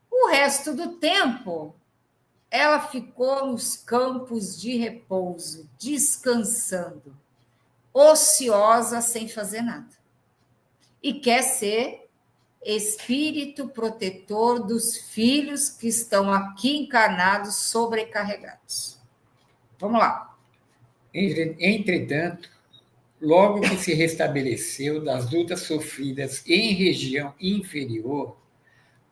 O resto do tempo, ela ficou nos campos de repouso, descansando, ociosa, sem fazer nada. E quer ser espírito protetor dos filhos que estão aqui encarnados, sobrecarregados. Vamos lá. Entretanto, logo que se restabeleceu das lutas sofridas em região inferior,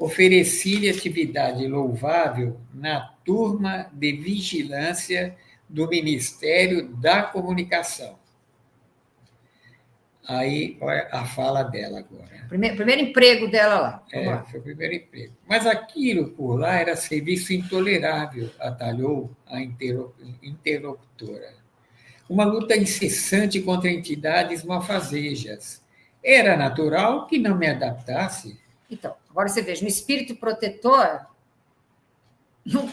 ofereci-lhe atividade louvável na turma de vigilância do Ministério da Comunicação. Aí, olha a fala dela agora. Primeiro emprego dela lá. Foi o primeiro emprego. Mas aquilo por lá era serviço intolerável, atalhou a interlocutora. Uma luta incessante contra entidades malfazejas. Era natural que não me adaptasse. Então, agora você veja, um espírito protetor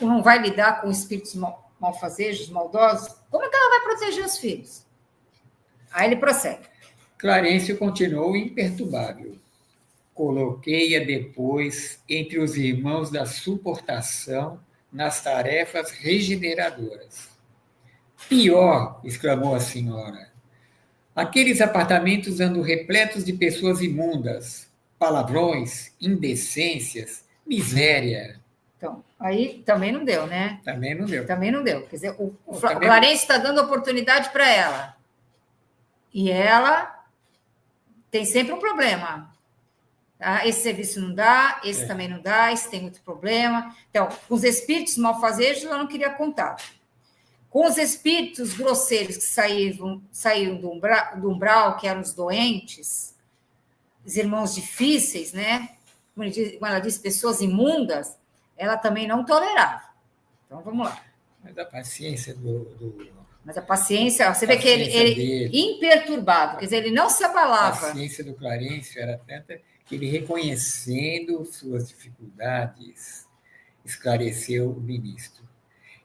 não vai lidar com espíritos malfazejos, maldosos. Como é que ela vai proteger os filhos? Aí ele prossegue. Clarencio continuou imperturbável. Coloquei-a depois entre os irmãos da suportação nas tarefas regeneradoras. Pior, exclamou a senhora. Aqueles apartamentos andam repletos de pessoas imundas, palavrões, indecências, miséria. Então, aí também não deu, né? Também não deu. Também não deu. Quer dizer, o Clarencio está dando oportunidade para ela. E ela tem sempre um problema. Tá? Esse serviço não dá, esse também não dá, esse tem outro problema. Então, com os espíritos malfazejos, ela não queria contar. Com os espíritos grosseiros que saíram do umbral, que eram os doentes, os irmãos difíceis, né? Como ela diz, pessoas imundas, ela também não tolerava. Então, vamos lá. Mas a paciência Mas a paciência, você vê que ele imperturbável, quer dizer, ele não se abalava. A paciência do Clarencio era tanta que ele, reconhecendo suas dificuldades, esclareceu o ministro.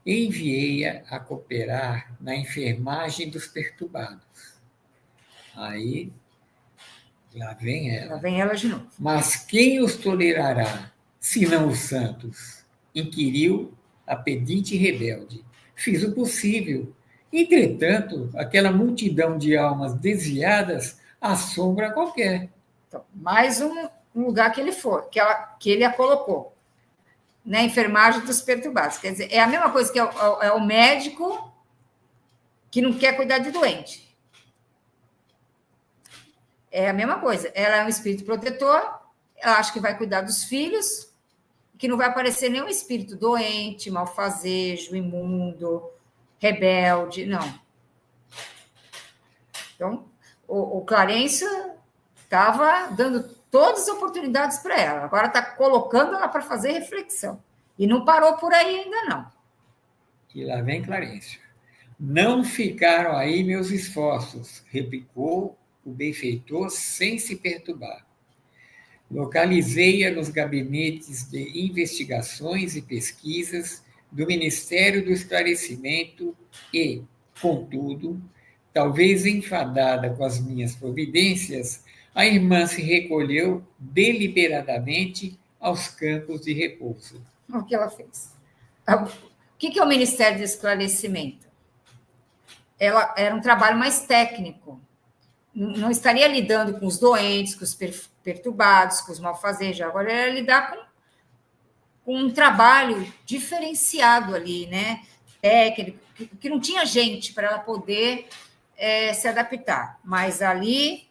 Enviei-a a cooperar na enfermagem dos perturbados. Aí, lá vem ela. Lá vem ela de novo. Mas quem os tolerará, senão os santos? Inquiriu a pedinte rebelde. Fiz o possível Entretanto, aquela multidão de almas desviadas assombra qualquer. Então, mais um lugar que ele for, que ele a colocou. Na enfermagem dos perturbados. Quer dizer, é a mesma coisa que é o médico que não quer cuidar de doente. É a mesma coisa. Ela é um espírito protetor, ela acha que vai cuidar dos filhos, que não vai aparecer nenhum espírito doente, malfazejo, imundo, rebelde, não. Então, o Clarencio estava dando todas as oportunidades para ela. Agora está colocando ela para fazer reflexão. E não parou por aí ainda, não. E lá vem Clarencio. Não ficaram aí meus esforços, replicou o benfeitor sem se perturbar. Localizei-a nos gabinetes de investigações e pesquisas do Ministério do Esclarecimento e, contudo, talvez enfadada com as minhas providências, a irmã se recolheu deliberadamente aos campos de repouso. O que ela fez? O que é o Ministério do Esclarecimento? Ela era um trabalho mais técnico. Não estaria lidando com os doentes, com os perturbados, com os malfazejos. Agora era lidar com um trabalho diferenciado ali, né? Técnico, que não tinha gente para ela poder se adaptar. Mas ali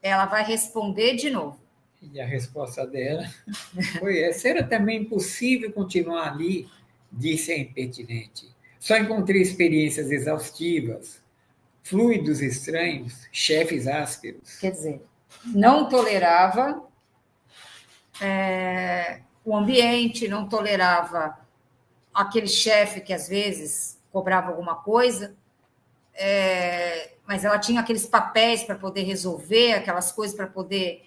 ela vai responder de novo. E a resposta dela foi essa. Era também impossível continuar ali, disse a impertinente. Só encontrei experiências exaustivas, fluidos estranhos, chefes ásperos. Quer dizer, não tolerava o ambiente, não tolerava aquele chefe que às vezes cobrava alguma coisa, mas ela tinha aqueles papéis para poder resolver, aquelas coisas para poder...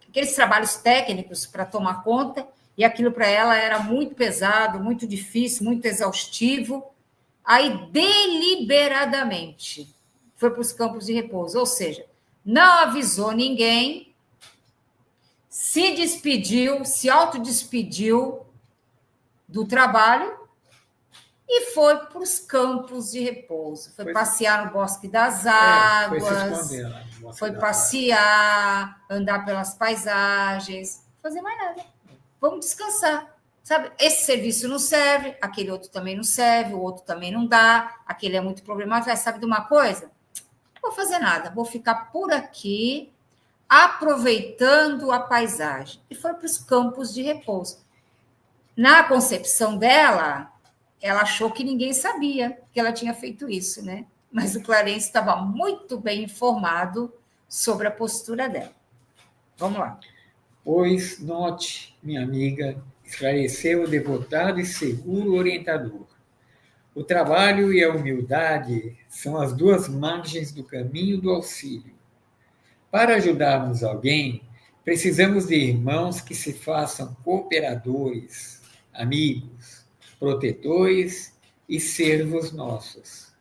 aqueles trabalhos técnicos para tomar conta, e aquilo para ela era muito pesado, muito difícil, muito exaustivo. Aí, deliberadamente, foi para os campos de repouso, ou seja, não avisou ninguém, se despediu, se autodespediu do trabalho e foi para os campos de repouso. Foi passear no Bosque das Águas, foi se esconder lá no Bosque foi das passear, andar pelas paisagens, não fazer mais nada. Vamos descansar. Sabe, esse serviço não serve, aquele outro também não serve, o outro também não dá, aquele é muito problemático. Sabe de uma coisa? Não vou fazer nada, vou ficar por aqui, aproveitando a paisagem. E foi para os campos de repouso. Na concepção dela, ela achou que ninguém sabia que ela tinha feito isso, né? Mas o Clarencio estava muito bem informado sobre a postura dela. Vamos lá. Pois, note, minha amiga, esclareceu o devotado e seguro orientador. O trabalho e a humildade são as duas margens do caminho do auxílio. Para ajudarmos alguém, precisamos de irmãos que se façam cooperadores, amigos, protetores e servos nossos.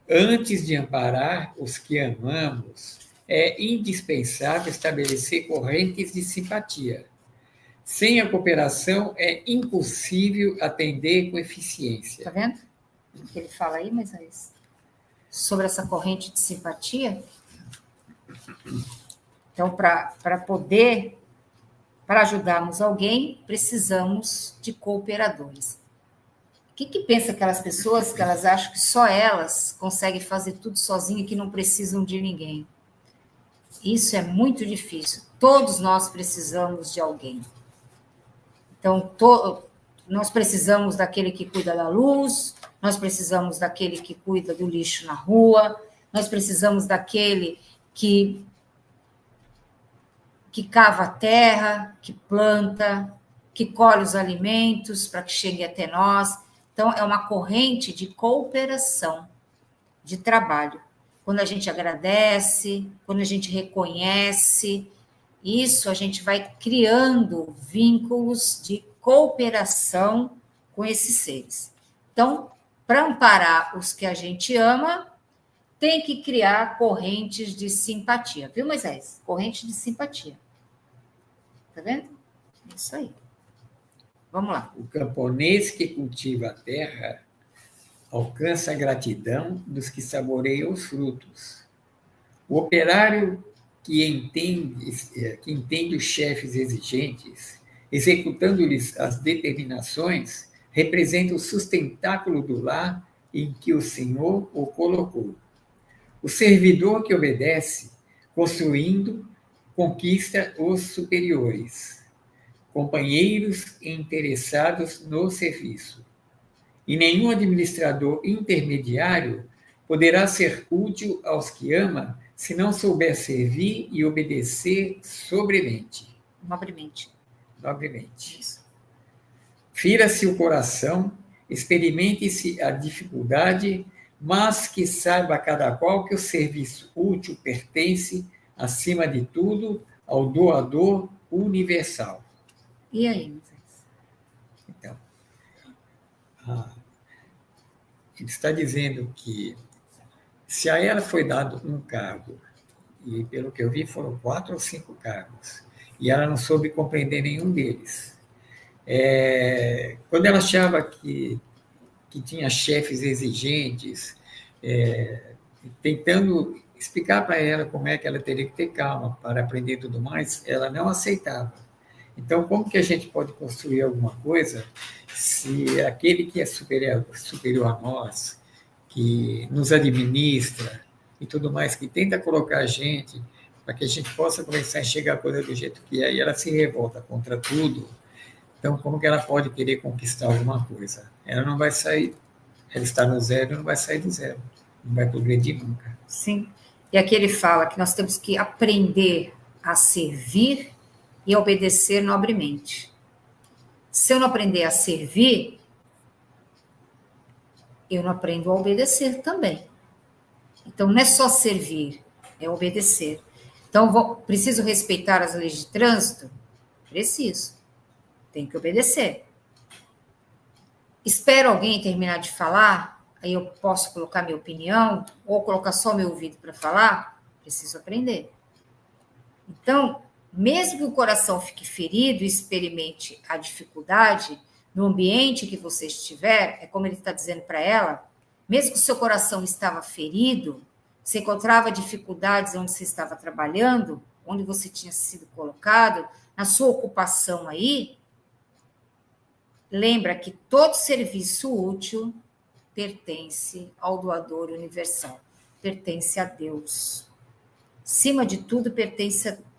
Antes de amparar os que amamos, é indispensável estabelecer correntes de simpatia. Sem a cooperação, é impossível atender com eficiência. Está vendo? O que ele fala aí, mas é isso. Sobre essa corrente de simpatia. Então, para ajudarmos alguém, precisamos de cooperadores. O que pensa aquelas pessoas que elas acham que só elas conseguem fazer tudo sozinhas e que não precisam de ninguém? Isso é muito difícil. Todos nós precisamos de alguém. Então, nós precisamos daquele que cuida da luz, nós precisamos daquele que cuida do lixo na rua, nós precisamos daquele que cava a terra, que planta, que colhe os alimentos para que chegue até nós. Então, é uma corrente de cooperação, de trabalho. Quando a gente agradece, quando a gente reconhece, isso a gente vai criando vínculos de cooperação com esses seres. Então, para amparar os que a gente ama, tem que criar correntes de simpatia. Viu, Moisés? Corrente de simpatia. Tá vendo? Isso aí. Vamos lá. O camponês que cultiva a terra, alcança a gratidão dos que saboreiam os frutos. O operário que entende os chefes exigentes, executando-lhes as determinações, representa o sustentáculo do lar em que o Senhor o colocou. O servidor que obedece, construindo, conquista os superiores, companheiros interessados no serviço. E nenhum administrador intermediário poderá ser útil aos que ama se não souber servir e obedecer sobremente. Nobremente. Nobremente. Fira-se o coração, experimente-se a dificuldade, mas que saiba cada qual que o serviço útil pertence, acima de tudo, ao doador universal. E aí, Moisés? Então, ele está dizendo que se a ela foi dado um cargo, e pelo que eu vi foram 4 ou 5 cargos, e ela não soube compreender nenhum deles. Quando ela achava que tinha chefes exigentes, tentando explicar para ela como é que ela teria que ter calma para aprender tudo mais, ela não aceitava. Então, como que a gente pode construir alguma coisa se aquele que é superior a nós, que nos administra e tudo mais, que tenta colocar a gente para que a gente possa começar a enxergar a coisa do jeito que é, e ela se revolta contra tudo, então como que ela pode querer conquistar alguma coisa? Ela não vai sair, ela está no zero, não vai sair do zero, não vai progredir nunca. Sim. E aqui ele fala que nós temos que aprender a servir e a obedecer nobremente. Se eu não aprender a servir, eu não aprendo a obedecer também. Então, não é só servir, é obedecer. Então, preciso respeitar as leis de trânsito? Preciso. Tenho que obedecer. Espero alguém terminar de falar, aí eu posso colocar minha opinião, ou colocar só meu ouvido para falar? Preciso aprender. Então, mesmo que o coração fique ferido e experimente a dificuldade, no ambiente que você estiver, é como ele está dizendo para ela, mesmo que o seu coração estava ferido, você encontrava dificuldades onde você estava trabalhando, onde você tinha sido colocado, na sua ocupação aí, lembra que todo serviço útil pertence ao doador universal, pertence a Deus. Acima de tudo, pertence a Deus.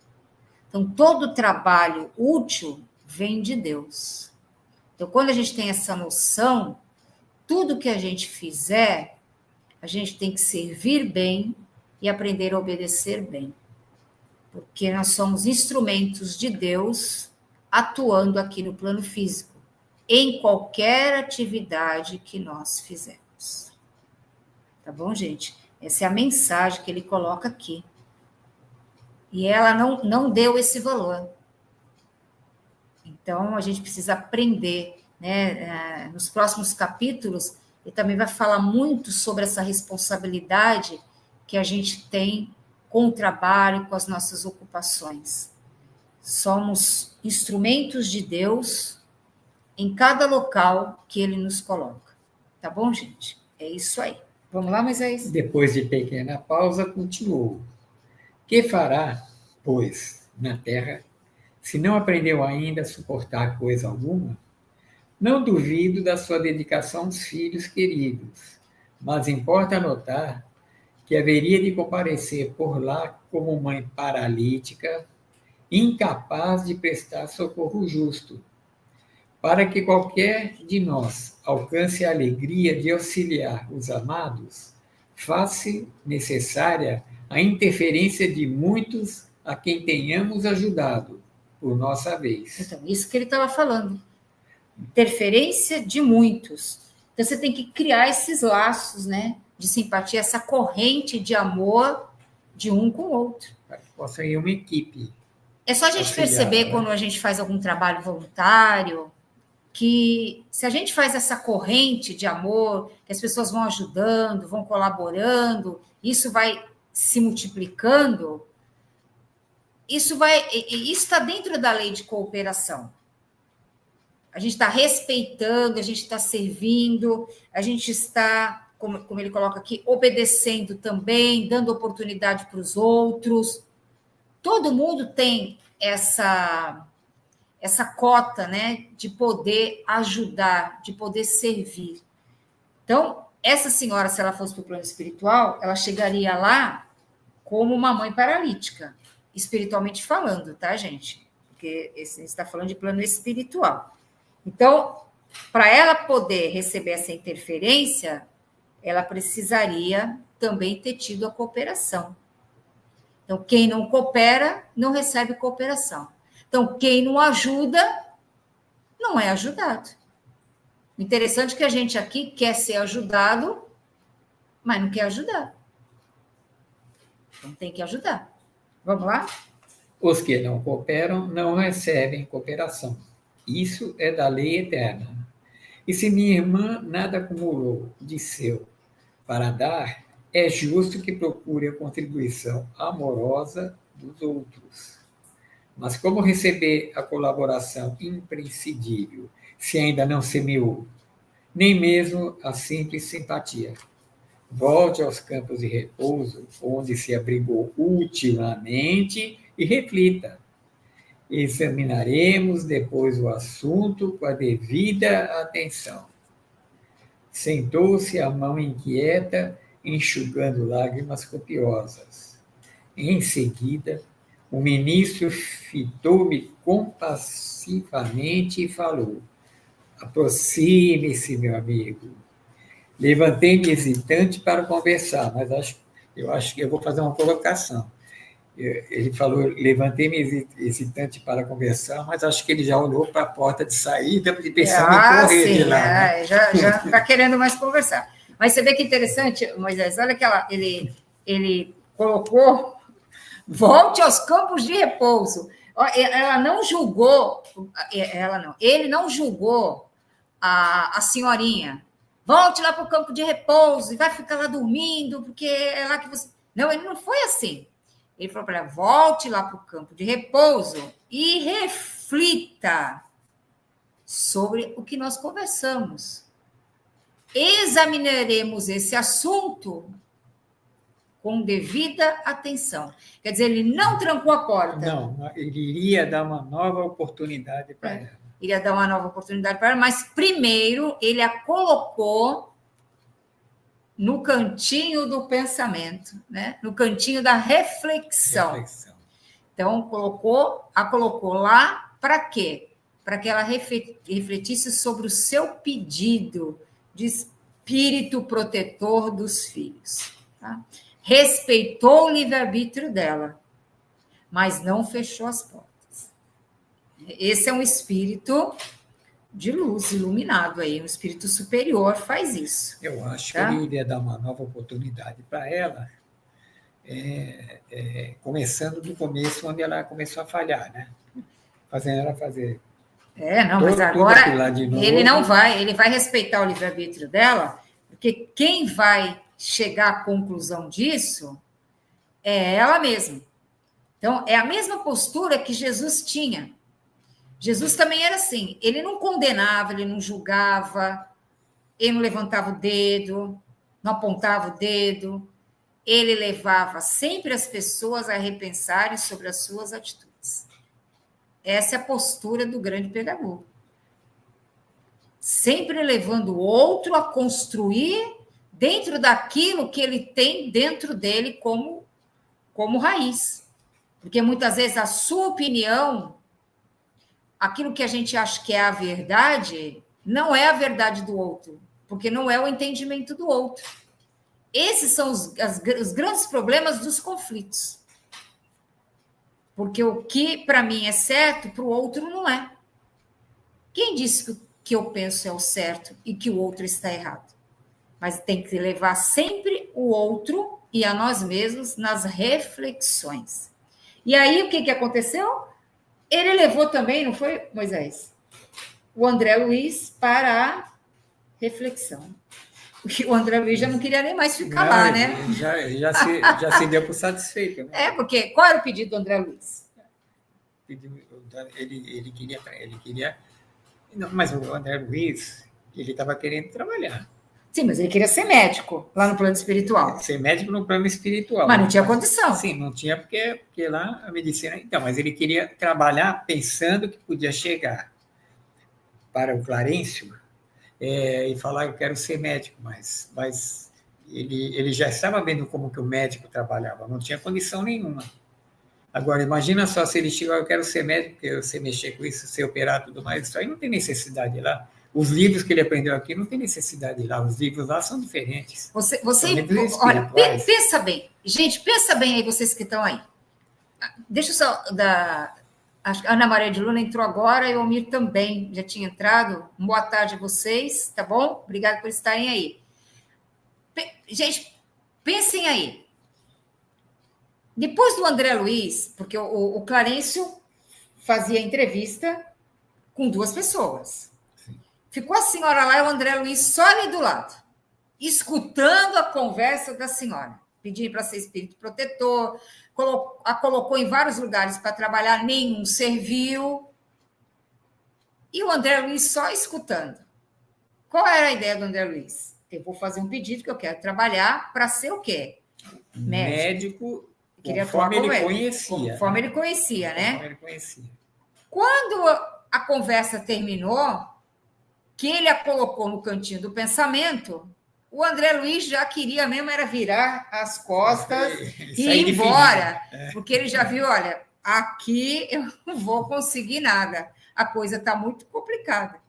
Então, todo trabalho útil vem de Deus. Então, quando a gente tem essa noção, tudo que a gente fizer, a gente tem que servir bem e aprender a obedecer bem. Porque nós somos instrumentos de Deus atuando aqui no plano físico, em qualquer atividade que nós fizermos. Tá bom, gente? Essa é a mensagem que ele coloca aqui. E ela não deu esse valor. Então, a gente precisa aprender, né? Nos próximos capítulos, ele também vai falar muito sobre essa responsabilidade que a gente tem com o trabalho, com as nossas ocupações. Somos instrumentos de Deus em cada local que ele nos coloca. Tá bom, gente? É isso aí. Vamos lá, Moisés? Depois de pequena pausa, continuou. Que fará, pois, na terra, se não aprendeu ainda a suportar coisa alguma? Não duvido da sua dedicação aos filhos queridos, mas importa notar que haveria de comparecer por lá como mãe paralítica, incapaz de prestar socorro justo, para que qualquer de nós alcance a alegria de auxiliar os amados, faz-se necessária a interferência de muitos a quem tenhamos ajudado, por nossa vez. Então, isso que ele estava falando. Interferência de muitos. Então, você tem que criar esses laços, né, de simpatia, essa corrente de amor de um com o outro. Para que possa ir uma equipe. É só a gente perceber, né, quando a gente faz algum trabalho voluntário, que se a gente faz essa corrente de amor, que as pessoas vão ajudando, vão colaborando, isso vai se multiplicando, isso está dentro da lei de cooperação. a gente está respeitando, a gente está servindo, a gente está, como ele coloca aqui, obedecendo também, dando oportunidade para os outros. Todo mundo tem essa cota, né, de poder ajudar, de poder servir. Então, essa senhora, se ela fosse para o plano espiritual, ela chegaria lá como uma mãe paralítica, espiritualmente falando, tá, gente? Porque esse está falando de plano espiritual. Então, para ela poder receber essa interferência, ela precisaria também ter tido a cooperação. Então, quem não coopera, não recebe cooperação. Então, quem não ajuda, não é ajudado. O interessante é que a gente aqui quer ser ajudado, mas não quer ajudar. Então, tem que ajudar. Vamos lá? Os que não cooperam não recebem cooperação. Isso é da lei eterna. E se minha irmã nada acumulou de seu para dar, é justo que procure a contribuição amorosa dos outros. Mas como receber a colaboração imprescindível se ainda não semeou, nem mesmo a simples simpatia? Volte aos campos de repouso, onde se abrigou ultimamente, e reflita. Examinaremos depois o assunto com a devida atenção. Sentou-se a mão inquieta, enxugando lágrimas copiosas. Em seguida, o ministro fitou-me compassivamente e falou: aproxime-se, meu amigo. Levantei-me hesitante para conversar, mas eu acho que eu vou fazer uma colocação. Ele falou, levantei-me hesitante para conversar, mas acho que ele já olhou para a porta de saída pensando em correr de lá. Né? Já está querendo mais conversar. Mas você vê que interessante, Moisés, olha que ele colocou, volte aos campos de repouso. Ela não julgou, ele não julgou a senhorinha. Volte lá para o campo de repouso e vai ficar lá dormindo, porque é lá que você... Não, ele não foi assim. Ele falou para ela, volte lá para o campo de repouso e reflita sobre o que nós conversamos. Examinaremos esse assunto com devida atenção. Quer dizer, ele não trancou a porta. Não, ele iria dar uma nova oportunidade para ela. Iria dar uma nova oportunidade para ela, mas primeiro ele a colocou no cantinho do pensamento, né? No cantinho da reflexão. Então, a colocou lá para quê? Para que ela refletisse sobre o seu pedido de espírito protetor dos filhos. Tá? Respeitou o livre-arbítrio dela, mas não fechou as portas. Esse é um espírito de luz, iluminado aí, um espírito superior faz isso. Eu acho que ele iria dar uma nova oportunidade para ela, começando do começo, onde ela começou a falhar, né? Fazendo ela fazer... mas agora ele não vai, ele vai respeitar o livre-arbítrio dela, porque quem vai chegar à conclusão disso é ela mesma. Então, é a mesma postura que Jesus tinha. Jesus também era assim, ele não condenava, ele não julgava, ele não levantava o dedo, não apontava o dedo, ele levava sempre as pessoas a repensarem sobre as suas atitudes. Essa é a postura do grande pedagogo. Sempre levando o outro a construir dentro daquilo que ele tem dentro dele como raiz. Porque muitas vezes a sua opinião, aquilo que a gente acha que é a verdade, não é a verdade do outro, porque não é o entendimento do outro. Esses são os grandes problemas dos conflitos. Porque o que para mim é certo, para o outro não é. Quem disse que o que eu penso é o certo e que o outro está errado? Mas tem que levar sempre o outro e a nós mesmos nas reflexões. E aí, o que aconteceu? Ele levou também, não foi, Moisés? O André Luiz para a reflexão. Porque o André Luiz já não queria nem mais ficar lá, né? Já se deu por satisfeito. Né? Porque qual era o pedido do André Luiz? Ele queria Não, mas o André Luiz, ele estava querendo trabalhar. Sim, mas ele queria ser médico lá no plano espiritual. Ser médico no plano espiritual. Mas não tinha condição. Sim, não tinha, porque lá a medicina... Então, mas ele queria trabalhar pensando que podia chegar para o Clarencio e falar, eu quero ser médico, mas ele já estava vendo como que o médico trabalhava, não tinha condição nenhuma. Agora, imagina só se ele chegar, eu quero ser médico, porque eu sei mexer com isso, sei operar tudo mais, isso aí não tem necessidade lá. Os livros que ele aprendeu aqui não tem necessidade lá, os livros lá são diferentes. Você olha, pensa bem. Gente, pensa bem aí, vocês que estão aí. Deixa eu só dar... Acho que a Ana Maria de Luna entrou agora e o Almir também já tinha entrado. Boa tarde a vocês, tá bom? Obrigada por estarem aí. Gente, pensem aí. Depois do André Luiz, porque o Clarencio fazia entrevista com 2 pessoas. Sim. Ficou a senhora lá e o André Luiz só ali do lado, escutando a conversa da senhora. Pedindo para ser espírito protetor, a colocou em vários lugares para trabalhar, nenhum serviu. E o André Luiz só escutando. Qual era a ideia do André Luiz? Eu vou fazer um pedido que eu quero trabalhar para ser o quê? Médico. Conforme ele conhecia. Conforme ele conhecia, né? Conforme ele conhecia. Quando a conversa terminou, que ele a colocou no cantinho do pensamento, o André Luiz já queria mesmo era virar as costas e ir embora. Porque ele já viu, olha, aqui eu não vou conseguir nada. A coisa está muito complicada.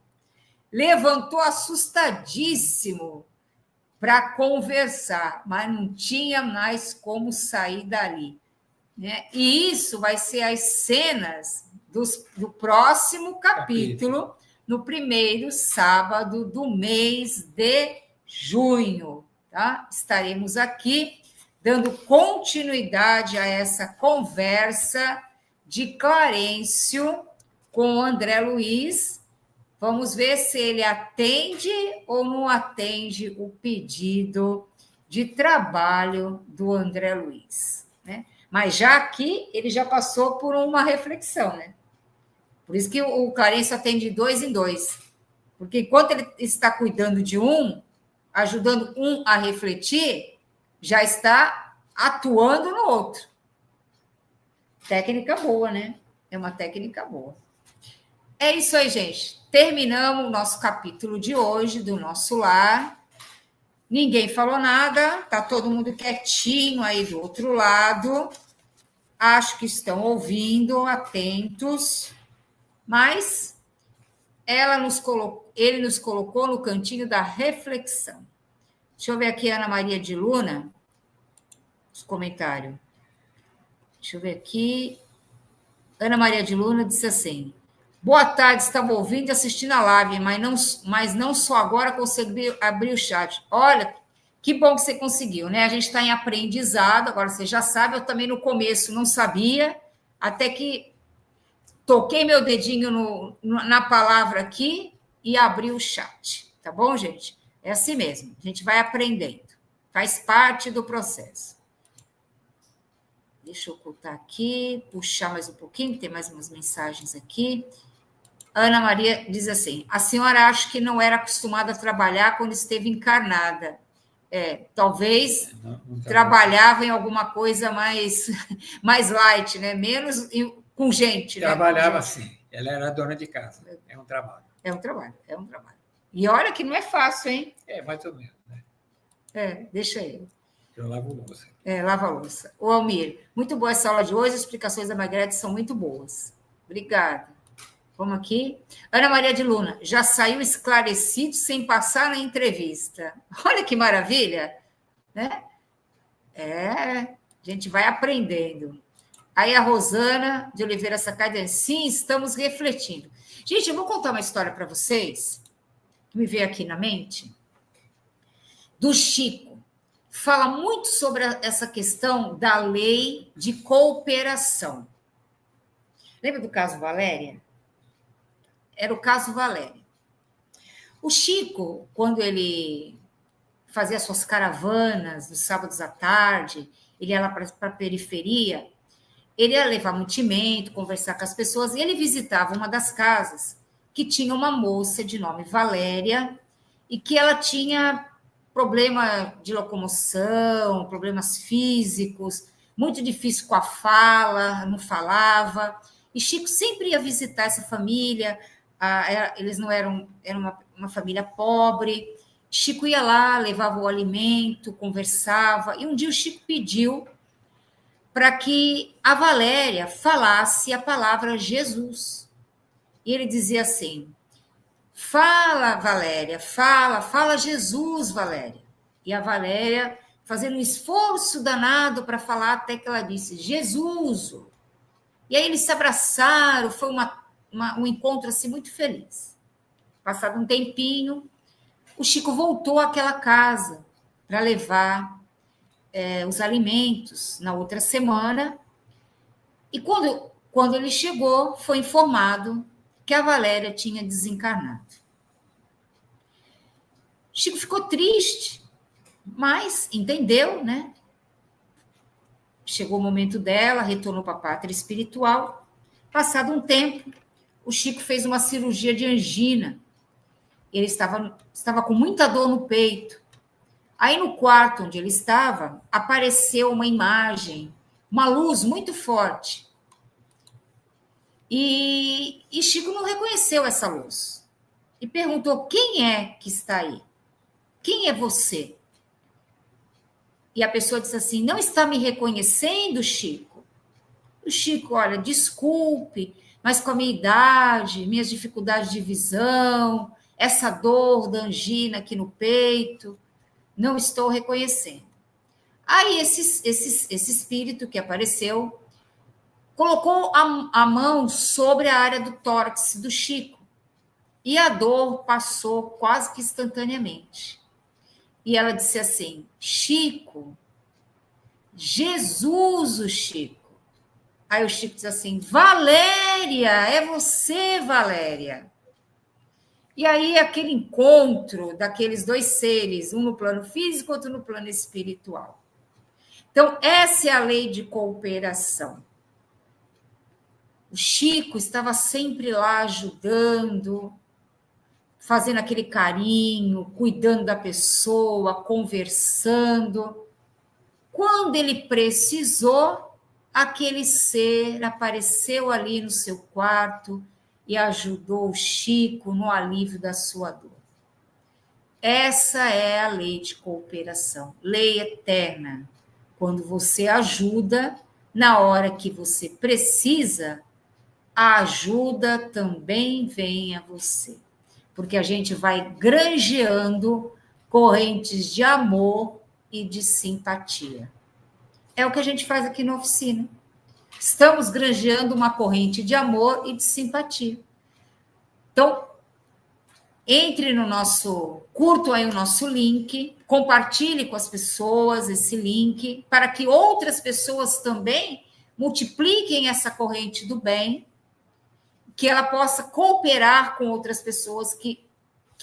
Levantou assustadíssimo para conversar, mas não tinha mais como sair dali. Né? E isso vai ser as cenas do próximo capítulo, no primeiro sábado do mês de junho. Tá? Estaremos aqui dando continuidade a essa conversa de Clarencio com o André Luiz. Vamos ver se ele atende ou não atende o pedido de trabalho do André Luiz. Né? Mas já aqui ele já passou por uma reflexão. Né? Por isso que o Clarencio atende de 2 em 2. Porque enquanto ele está cuidando de um, ajudando um a refletir, já está atuando no outro. Técnica boa, né? É uma técnica boa. É isso aí, gente. Terminamos o nosso capítulo de hoje, do nosso lar. Ninguém falou nada, está todo mundo quietinho aí do outro lado. Acho que estão ouvindo, atentos. Mas ele nos colocou no cantinho da reflexão. Deixa eu ver aqui a Ana Maria de Luna, os comentários. Deixa eu ver aqui. Ana Maria de Luna disse assim: boa tarde, estava ouvindo e assistindo a live, mas não só agora consegui abrir o chat. Olha, que bom que você conseguiu, né? A gente está em aprendizado, agora você já sabe, eu também no começo não sabia, até que toquei meu dedinho na palavra aqui e abri o chat. Tá bom, gente? É assim mesmo, a gente vai aprendendo. Faz parte do processo. Deixa eu ocultar aqui, puxar mais um pouquinho, tem mais umas mensagens aqui. Ana Maria diz assim: a senhora acha que não era acostumada a trabalhar quando esteve encarnada. Talvez não trabalhava em alguma coisa mais light, né? Menos com gente. Trabalhava sim, ela era dona de casa. É um trabalho. É um trabalho. E olha que não é fácil, hein? Mais ou menos, né? Deixa eu. Eu lavo louça. Lava a louça. Ô, Almir, muito boa essa aula de hoje, as explicações da Margarete são muito boas. Obrigada. Vamos aqui. Ana Maria de Luna, já saiu esclarecido sem passar na entrevista. Olha que maravilha, né? A gente vai aprendendo. Aí a Rosana de Oliveira Sakai diz: sim, estamos refletindo. Gente, eu vou contar uma história para vocês, que me veio aqui na mente, do Chico. Fala muito sobre essa questão da lei de cooperação. Lembra do caso Valéria? Era o caso Valéria. O Chico, quando ele fazia suas caravanas nos sábados à tarde, ele ia lá para a periferia, ele ia levar mantimento, conversar com as pessoas, e ele visitava uma das casas que tinha uma moça de nome Valéria e que ela tinha problema de locomoção, problemas físicos, muito difícil com a fala, não falava. E Chico sempre ia visitar essa família, eles não eram uma família pobre. Chico ia lá, levava o alimento, conversava, e um dia o Chico pediu para que a Valéria falasse a palavra Jesus. E ele dizia assim: fala, Valéria, fala Jesus, Valéria. E a Valéria, fazendo um esforço danado para falar, até que ela disse, Jesus. E aí eles se abraçaram, foi um encontro assim muito feliz. Passado um tempinho, o Chico voltou àquela casa para levar os alimentos na outra semana. E quando ele chegou, foi informado que a Valéria tinha desencarnado. Chico ficou triste, mas entendeu, né? Chegou o momento dela, retornou para a pátria espiritual. Passado um tempo, o Chico fez uma cirurgia de angina. Ele estava com muita dor no peito. Aí no quarto onde ele estava, apareceu uma imagem, uma luz muito forte. E Chico não reconheceu essa luz. E perguntou, quem é que está aí? Quem é você? E a pessoa disse assim, não está me reconhecendo, Chico? O Chico, olha, desculpe, mas com a minha idade, minhas dificuldades de visão, essa dor da angina aqui no peito, não estou reconhecendo. Aí esse espírito que apareceu colocou a mão sobre a área do tórax do Chico e a dor passou quase que instantaneamente. E ela disse assim, Chico, Jesus, o Chico. Aí o Chico disse assim, Valéria, é você, Valéria. E aí aquele encontro daqueles dois seres, um no plano físico, outro no plano espiritual. Então, essa é a lei de cooperação. O Chico estava sempre lá ajudando, fazendo aquele carinho, cuidando da pessoa, conversando. Quando ele precisou, aquele ser apareceu ali no seu quarto e ajudou o Chico no alívio da sua dor. Essa é a lei de cooperação, lei eterna. Quando você ajuda, na hora que você precisa, a ajuda também vem a você. Porque a gente vai granjeando correntes de amor e de simpatia. É o que a gente faz aqui na oficina. Estamos granjeando uma corrente de amor e de simpatia. Então, entre no nosso, curta aí o nosso link, compartilhe com as pessoas esse link, para que outras pessoas também multipliquem essa corrente do bem, que ela possa cooperar com outras pessoas, que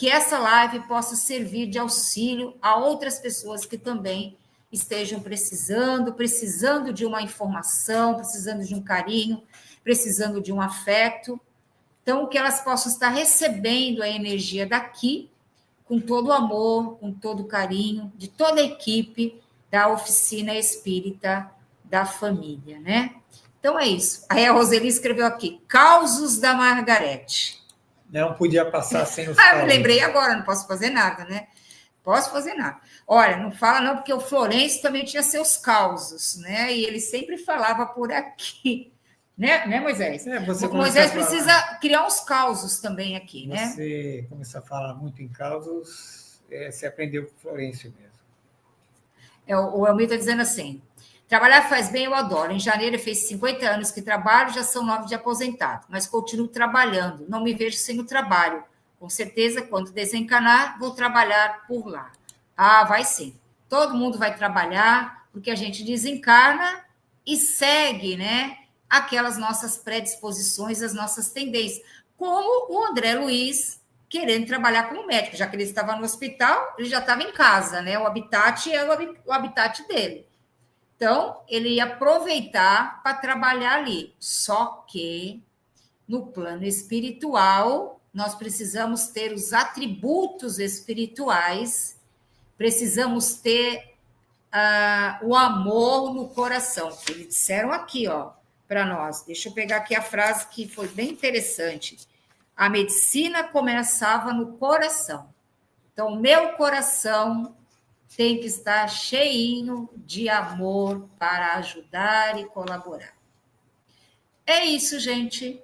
essa live possa servir de auxílio a outras pessoas que também estejam precisando de uma informação, precisando de um carinho, precisando de um afeto. Então, que elas possam estar recebendo a energia daqui, com todo o amor, com todo o carinho, de toda a equipe da Oficina Espírita da Família, né? Então, é isso. Aí a Roseli escreveu aqui, Causos da Margarete. Não podia passar sem os me lembrei agora, não posso fazer nada, né? Posso fazer nada. Olha, não fala não, porque o Florencio também tinha seus causos, né? E ele sempre falava por aqui. Né, Moisés? O Moisés precisa criar uns causos também aqui, né? Você começou a falar muito em causos, você aprendeu com o Florencio mesmo. O Elmir está dizendo assim, trabalhar faz bem, eu adoro. Em janeiro fez 50 anos que trabalho, já são 9 de aposentado, mas continuo trabalhando, não me vejo sem o trabalho. Com certeza, quando desencanar, vou trabalhar por lá. Ah, vai sim. Todo mundo vai trabalhar, porque a gente desencarna e segue, né? Aquelas nossas predisposições, as nossas tendências. Como o André Luiz querendo trabalhar como médico, já que ele estava no hospital, ele já estava em casa, né? O habitat é o habitat dele. Então, ele ia aproveitar para trabalhar ali. Só que, no plano espiritual, nós precisamos ter os atributos espirituais, precisamos ter o amor no coração. Eles disseram aqui, ó, para nós. Deixa eu pegar aqui a frase que foi bem interessante. A medicina começava no coração. Então, o meu coração tem que estar cheinho de amor para ajudar e colaborar. É isso, gente.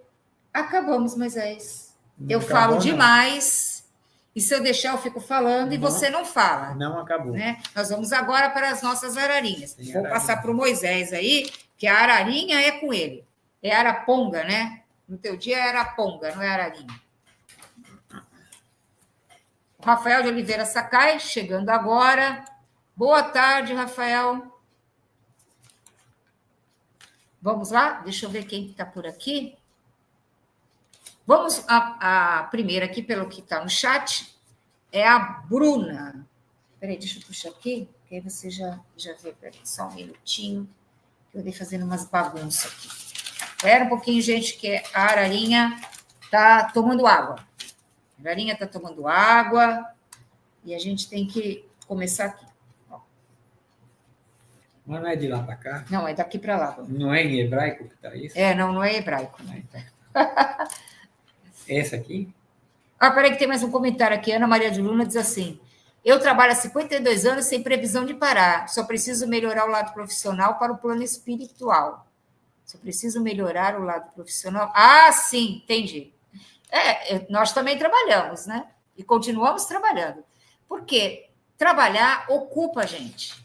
Acabamos, Moisés. Eu falo demais. E se eu deixar, eu fico falando e você não fala. Não acabou. Né? Nós vamos agora para as nossas ararinhas. Vou passar para o Moisés aí, que a ararinha é com ele. É araponga, né? No teu dia é araponga, não é ararinha. O Rafael de Oliveira Sakai, chegando agora. Boa tarde, Rafael. Vamos lá? Deixa eu ver quem está por aqui. Vamos, a primeira aqui, pelo que está no chat, é a Bruna. Espera aí, deixa eu puxar aqui, que aí você já vê para mim. Só um minutinho, que eu andei fazendo umas bagunças aqui. Espera um pouquinho, gente, que a ararinha está tomando água. A ararinha está tomando água e a gente tem que começar aqui. Mas não é de lá para cá? Não, é daqui para lá. Não é em hebraico que está isso? Não é hebraico. Né? Essa aqui? Peraí que tem mais um comentário aqui. Ana Maria de Luna diz assim: eu trabalho há 52 anos sem previsão de parar. Só preciso melhorar o lado profissional para o plano espiritual. Só preciso melhorar o lado profissional. Sim, entendi. Nós também trabalhamos, né? E continuamos trabalhando. Porque trabalhar ocupa a gente.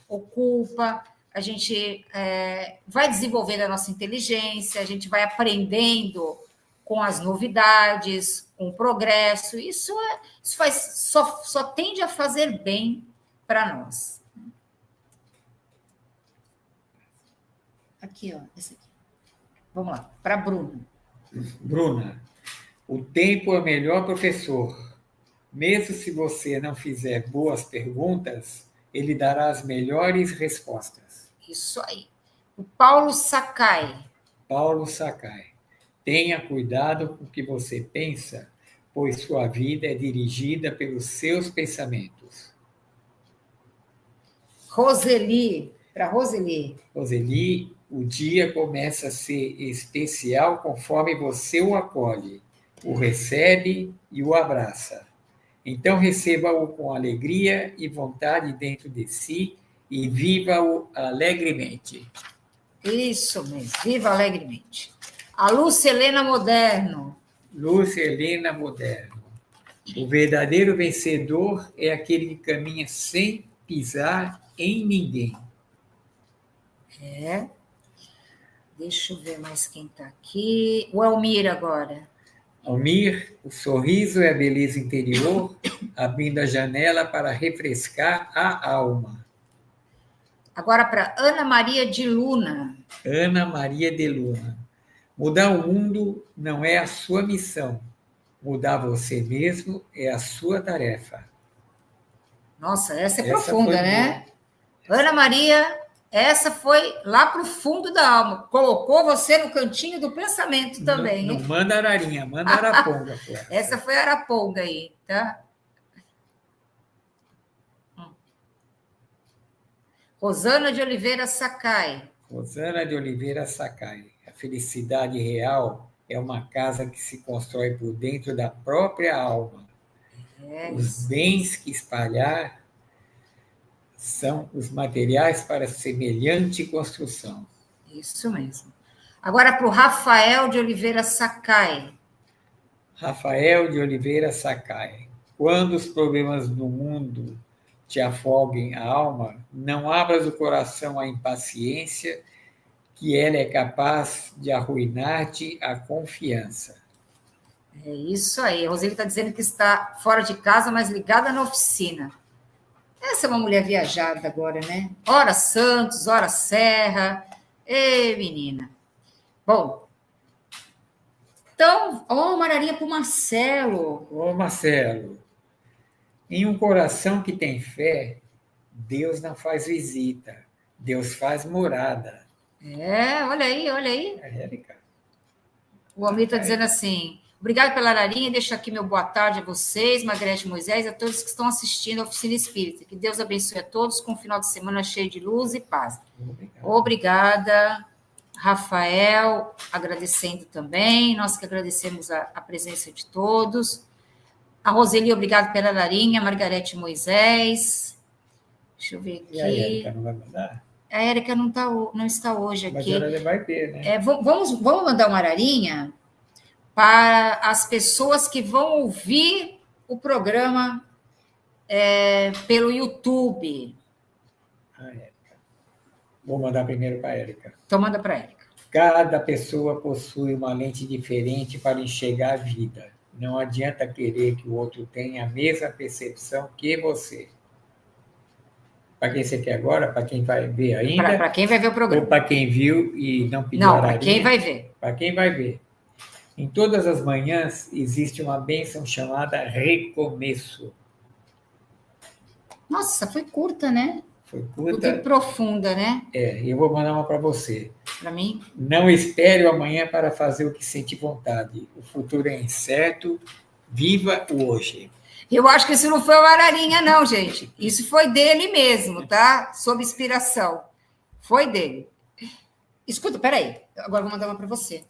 A gente vai desenvolvendo a nossa inteligência, a gente vai aprendendo com as novidades, com o progresso. Isso só tende a fazer bem para nós. Aqui, ó, esse aqui. Vamos lá, para a Bruna. Bruna, o tempo é o melhor professor. Mesmo se você não fizer boas perguntas, ele dará as melhores respostas. Isso aí. O Paulo Sakai. Paulo Sakai. Tenha cuidado com o que você pensa, pois sua vida é dirigida pelos seus pensamentos. Roseli, para Roseli. Roseli, o dia começa a ser especial conforme você o acolhe, o recebe e o abraça. Então receba-o com alegria e vontade dentro de si e viva-o alegremente. Isso mesmo, viva alegremente. A Lúcia Helena Moderno. Lúcia Helena Moderno. O verdadeiro vencedor é aquele que caminha sem pisar em ninguém. Deixa eu ver mais quem está aqui. O Almir agora. Almir, o sorriso é a beleza interior, abrindo a janela para refrescar a alma. Agora para Ana Maria de Luna. Ana Maria de Luna. Mudar o mundo não é a sua missão. Mudar você mesmo é a sua tarefa. Nossa, essa é profunda, né? Boa. Ana Maria, essa foi lá para o fundo da alma. Colocou você no cantinho do pensamento também. Não manda ararinha, manda araponga. Essa foi a araponga aí, tá? Rosana de Oliveira Sakai. Rosana de Oliveira Sakai. A felicidade real é uma casa que se constrói por dentro da própria alma. Os bens que espalhar são os materiais para semelhante construção. Isso mesmo. Agora para o Rafael de Oliveira Sakai. Rafael de Oliveira Sakai. Quando os problemas do mundo te afoguem a alma, não abras o coração à impaciência, que ela é capaz de arruinar-te a confiança. É isso aí. A Roseli está dizendo que está fora de casa, mas ligada na oficina. Essa é uma mulher viajada agora, né? Ora Santos, ora Serra. Ei, menina. Bom, então, uma ararinha para o Marcelo. Ô, Marcelo, em um coração que tem fé, Deus não faz visita, Deus faz morada. Olha aí, olha aí. Érica. O Almir está dizendo assim, Obrigada pela Larinha. Deixo aqui meu boa tarde a vocês, Margarete Moisés, a todos que estão assistindo a Oficina Espírita. Que Deus abençoe a todos com um final de semana cheio de luz e paz. Obrigada, Rafael, agradecendo também. Nós que agradecemos a presença de todos. A Roseli, obrigado pela Larinha. Margarete Moisés. Deixa eu ver aqui. E a Érica não vai mandar? A Érica não está hoje aqui. Mas ela vai ver, né? Vamos mandar uma Ararinha para as pessoas que vão ouvir o programa pelo YouTube. Érica. Vou mandar primeiro para a Érica. Então, manda para a Érica. Cada pessoa possui uma lente diferente para enxergar a vida. Não adianta querer que o outro tenha a mesma percepção que você. Para quem você quer agora? Para quem vai ver ainda? Para quem vai ver o programa. Ou para quem viu e não pediu Não, para quem vai ver. Para quem vai ver. Em todas as manhãs existe uma bênção chamada recomeço. Nossa, foi curta, né? Foi curta. Muito profunda, né? Eu vou mandar uma para você. Para mim? Não espere o amanhã para fazer o que sente vontade. O futuro é incerto. Viva o hoje. Eu acho que isso não foi uma Ararinha, não, gente. Isso foi dele mesmo, tá? Sob inspiração. Foi dele. Escuta, peraí. Agora eu vou mandar uma para você.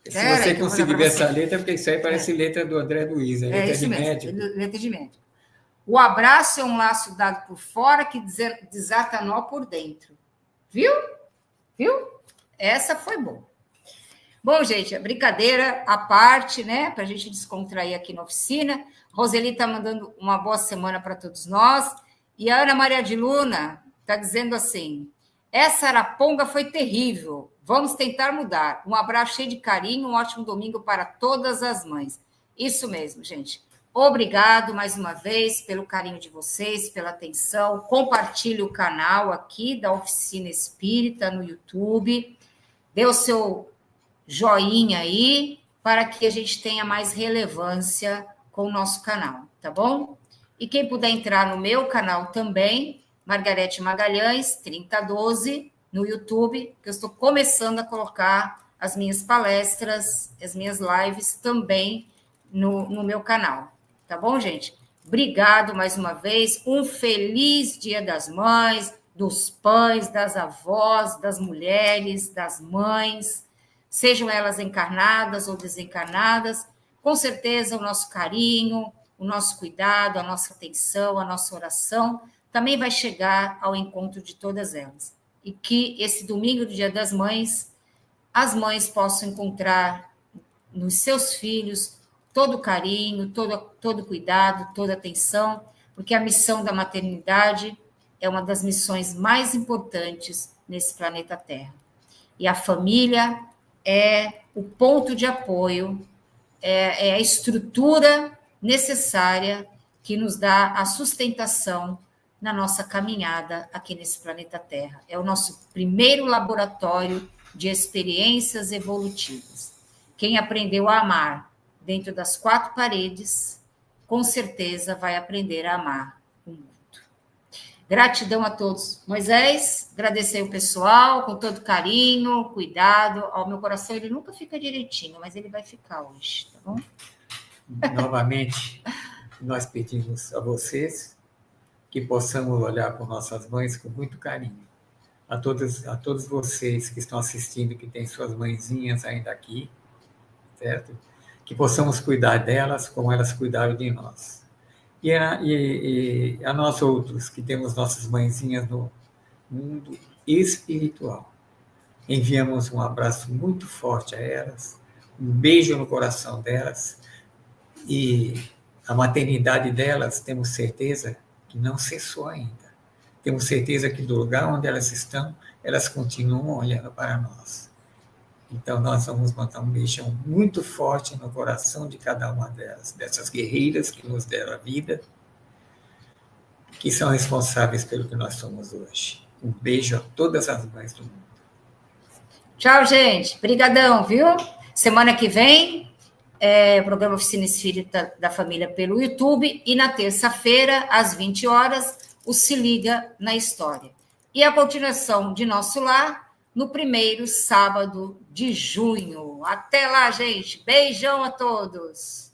Se você conseguir ver essa letra, porque isso aí parece letra do André Luiz, letra de médico. Letra de médico. O abraço é um laço dado por fora que desata nó por dentro. Viu? Essa foi boa. Bom, gente, brincadeira à parte, né? Para a gente descontrair aqui na oficina. Roseli está mandando uma boa semana para todos nós. E a Ana Maria de Luna está dizendo assim: essa araponga foi terrível. Vamos tentar mudar. Um abraço cheio de carinho, um ótimo domingo para todas as mães. Isso mesmo, gente. Obrigado mais uma vez pelo carinho de vocês, pela atenção. Compartilhe o canal aqui da Oficina Espírita no YouTube. Dê o seu joinha aí para que a gente tenha mais relevância com o nosso canal, tá bom? E quem puder entrar no meu canal também, Margarete Magalhães, 3012, no YouTube, que eu estou começando a colocar as minhas palestras, as minhas lives também no meu canal. Tá bom, gente? Obrigado mais uma vez. Um feliz Dia das Mães, dos pais, das avós, das mulheres, das mães, sejam elas encarnadas ou desencarnadas. Com certeza, o nosso carinho, o nosso cuidado, a nossa atenção, a nossa oração também vai chegar ao encontro de todas elas. E que esse domingo do Dia das Mães, as mães possam encontrar nos seus filhos todo o carinho, todo o cuidado, toda a atenção, porque a missão da maternidade é uma das missões mais importantes nesse planeta Terra. E a família é o ponto de apoio, é a estrutura necessária que nos dá a sustentação na nossa caminhada aqui nesse planeta Terra. É o nosso primeiro laboratório de experiências evolutivas. Quem aprendeu a amar dentro das quatro paredes, com certeza vai aprender a amar o mundo. Gratidão a todos. Moisés, agradecer o pessoal com todo carinho, cuidado. Ao meu coração ele nunca fica direitinho, mas ele vai ficar hoje, tá bom? Novamente, nós pedimos a vocês que possamos olhar por nossas mães com muito carinho. A todos vocês que estão assistindo, que têm suas mãezinhas ainda aqui, certo? Que possamos cuidar delas como elas cuidaram de nós. E a nós outros, que temos nossas mãezinhas no mundo espiritual, enviamos um abraço muito forte a elas, um beijo no coração delas, e a maternidade delas, temos certeza que não cessou ainda. Temos certeza que do lugar onde elas estão, elas continuam olhando para nós. Então, nós vamos mandar um beijão muito forte no coração de cada uma delas, dessas guerreiras que nos deram a vida, que são responsáveis pelo que nós somos hoje. Um beijo a todas as mães do mundo. Tchau, gente. Obrigadão, viu? Semana que vem, o programa Oficina Espírita da Família pelo YouTube, e na terça-feira, às 20 horas, o Se Liga na História. E a continuação de Nosso Lar, no primeiro sábado de junho. Até lá, gente. Beijão a todos.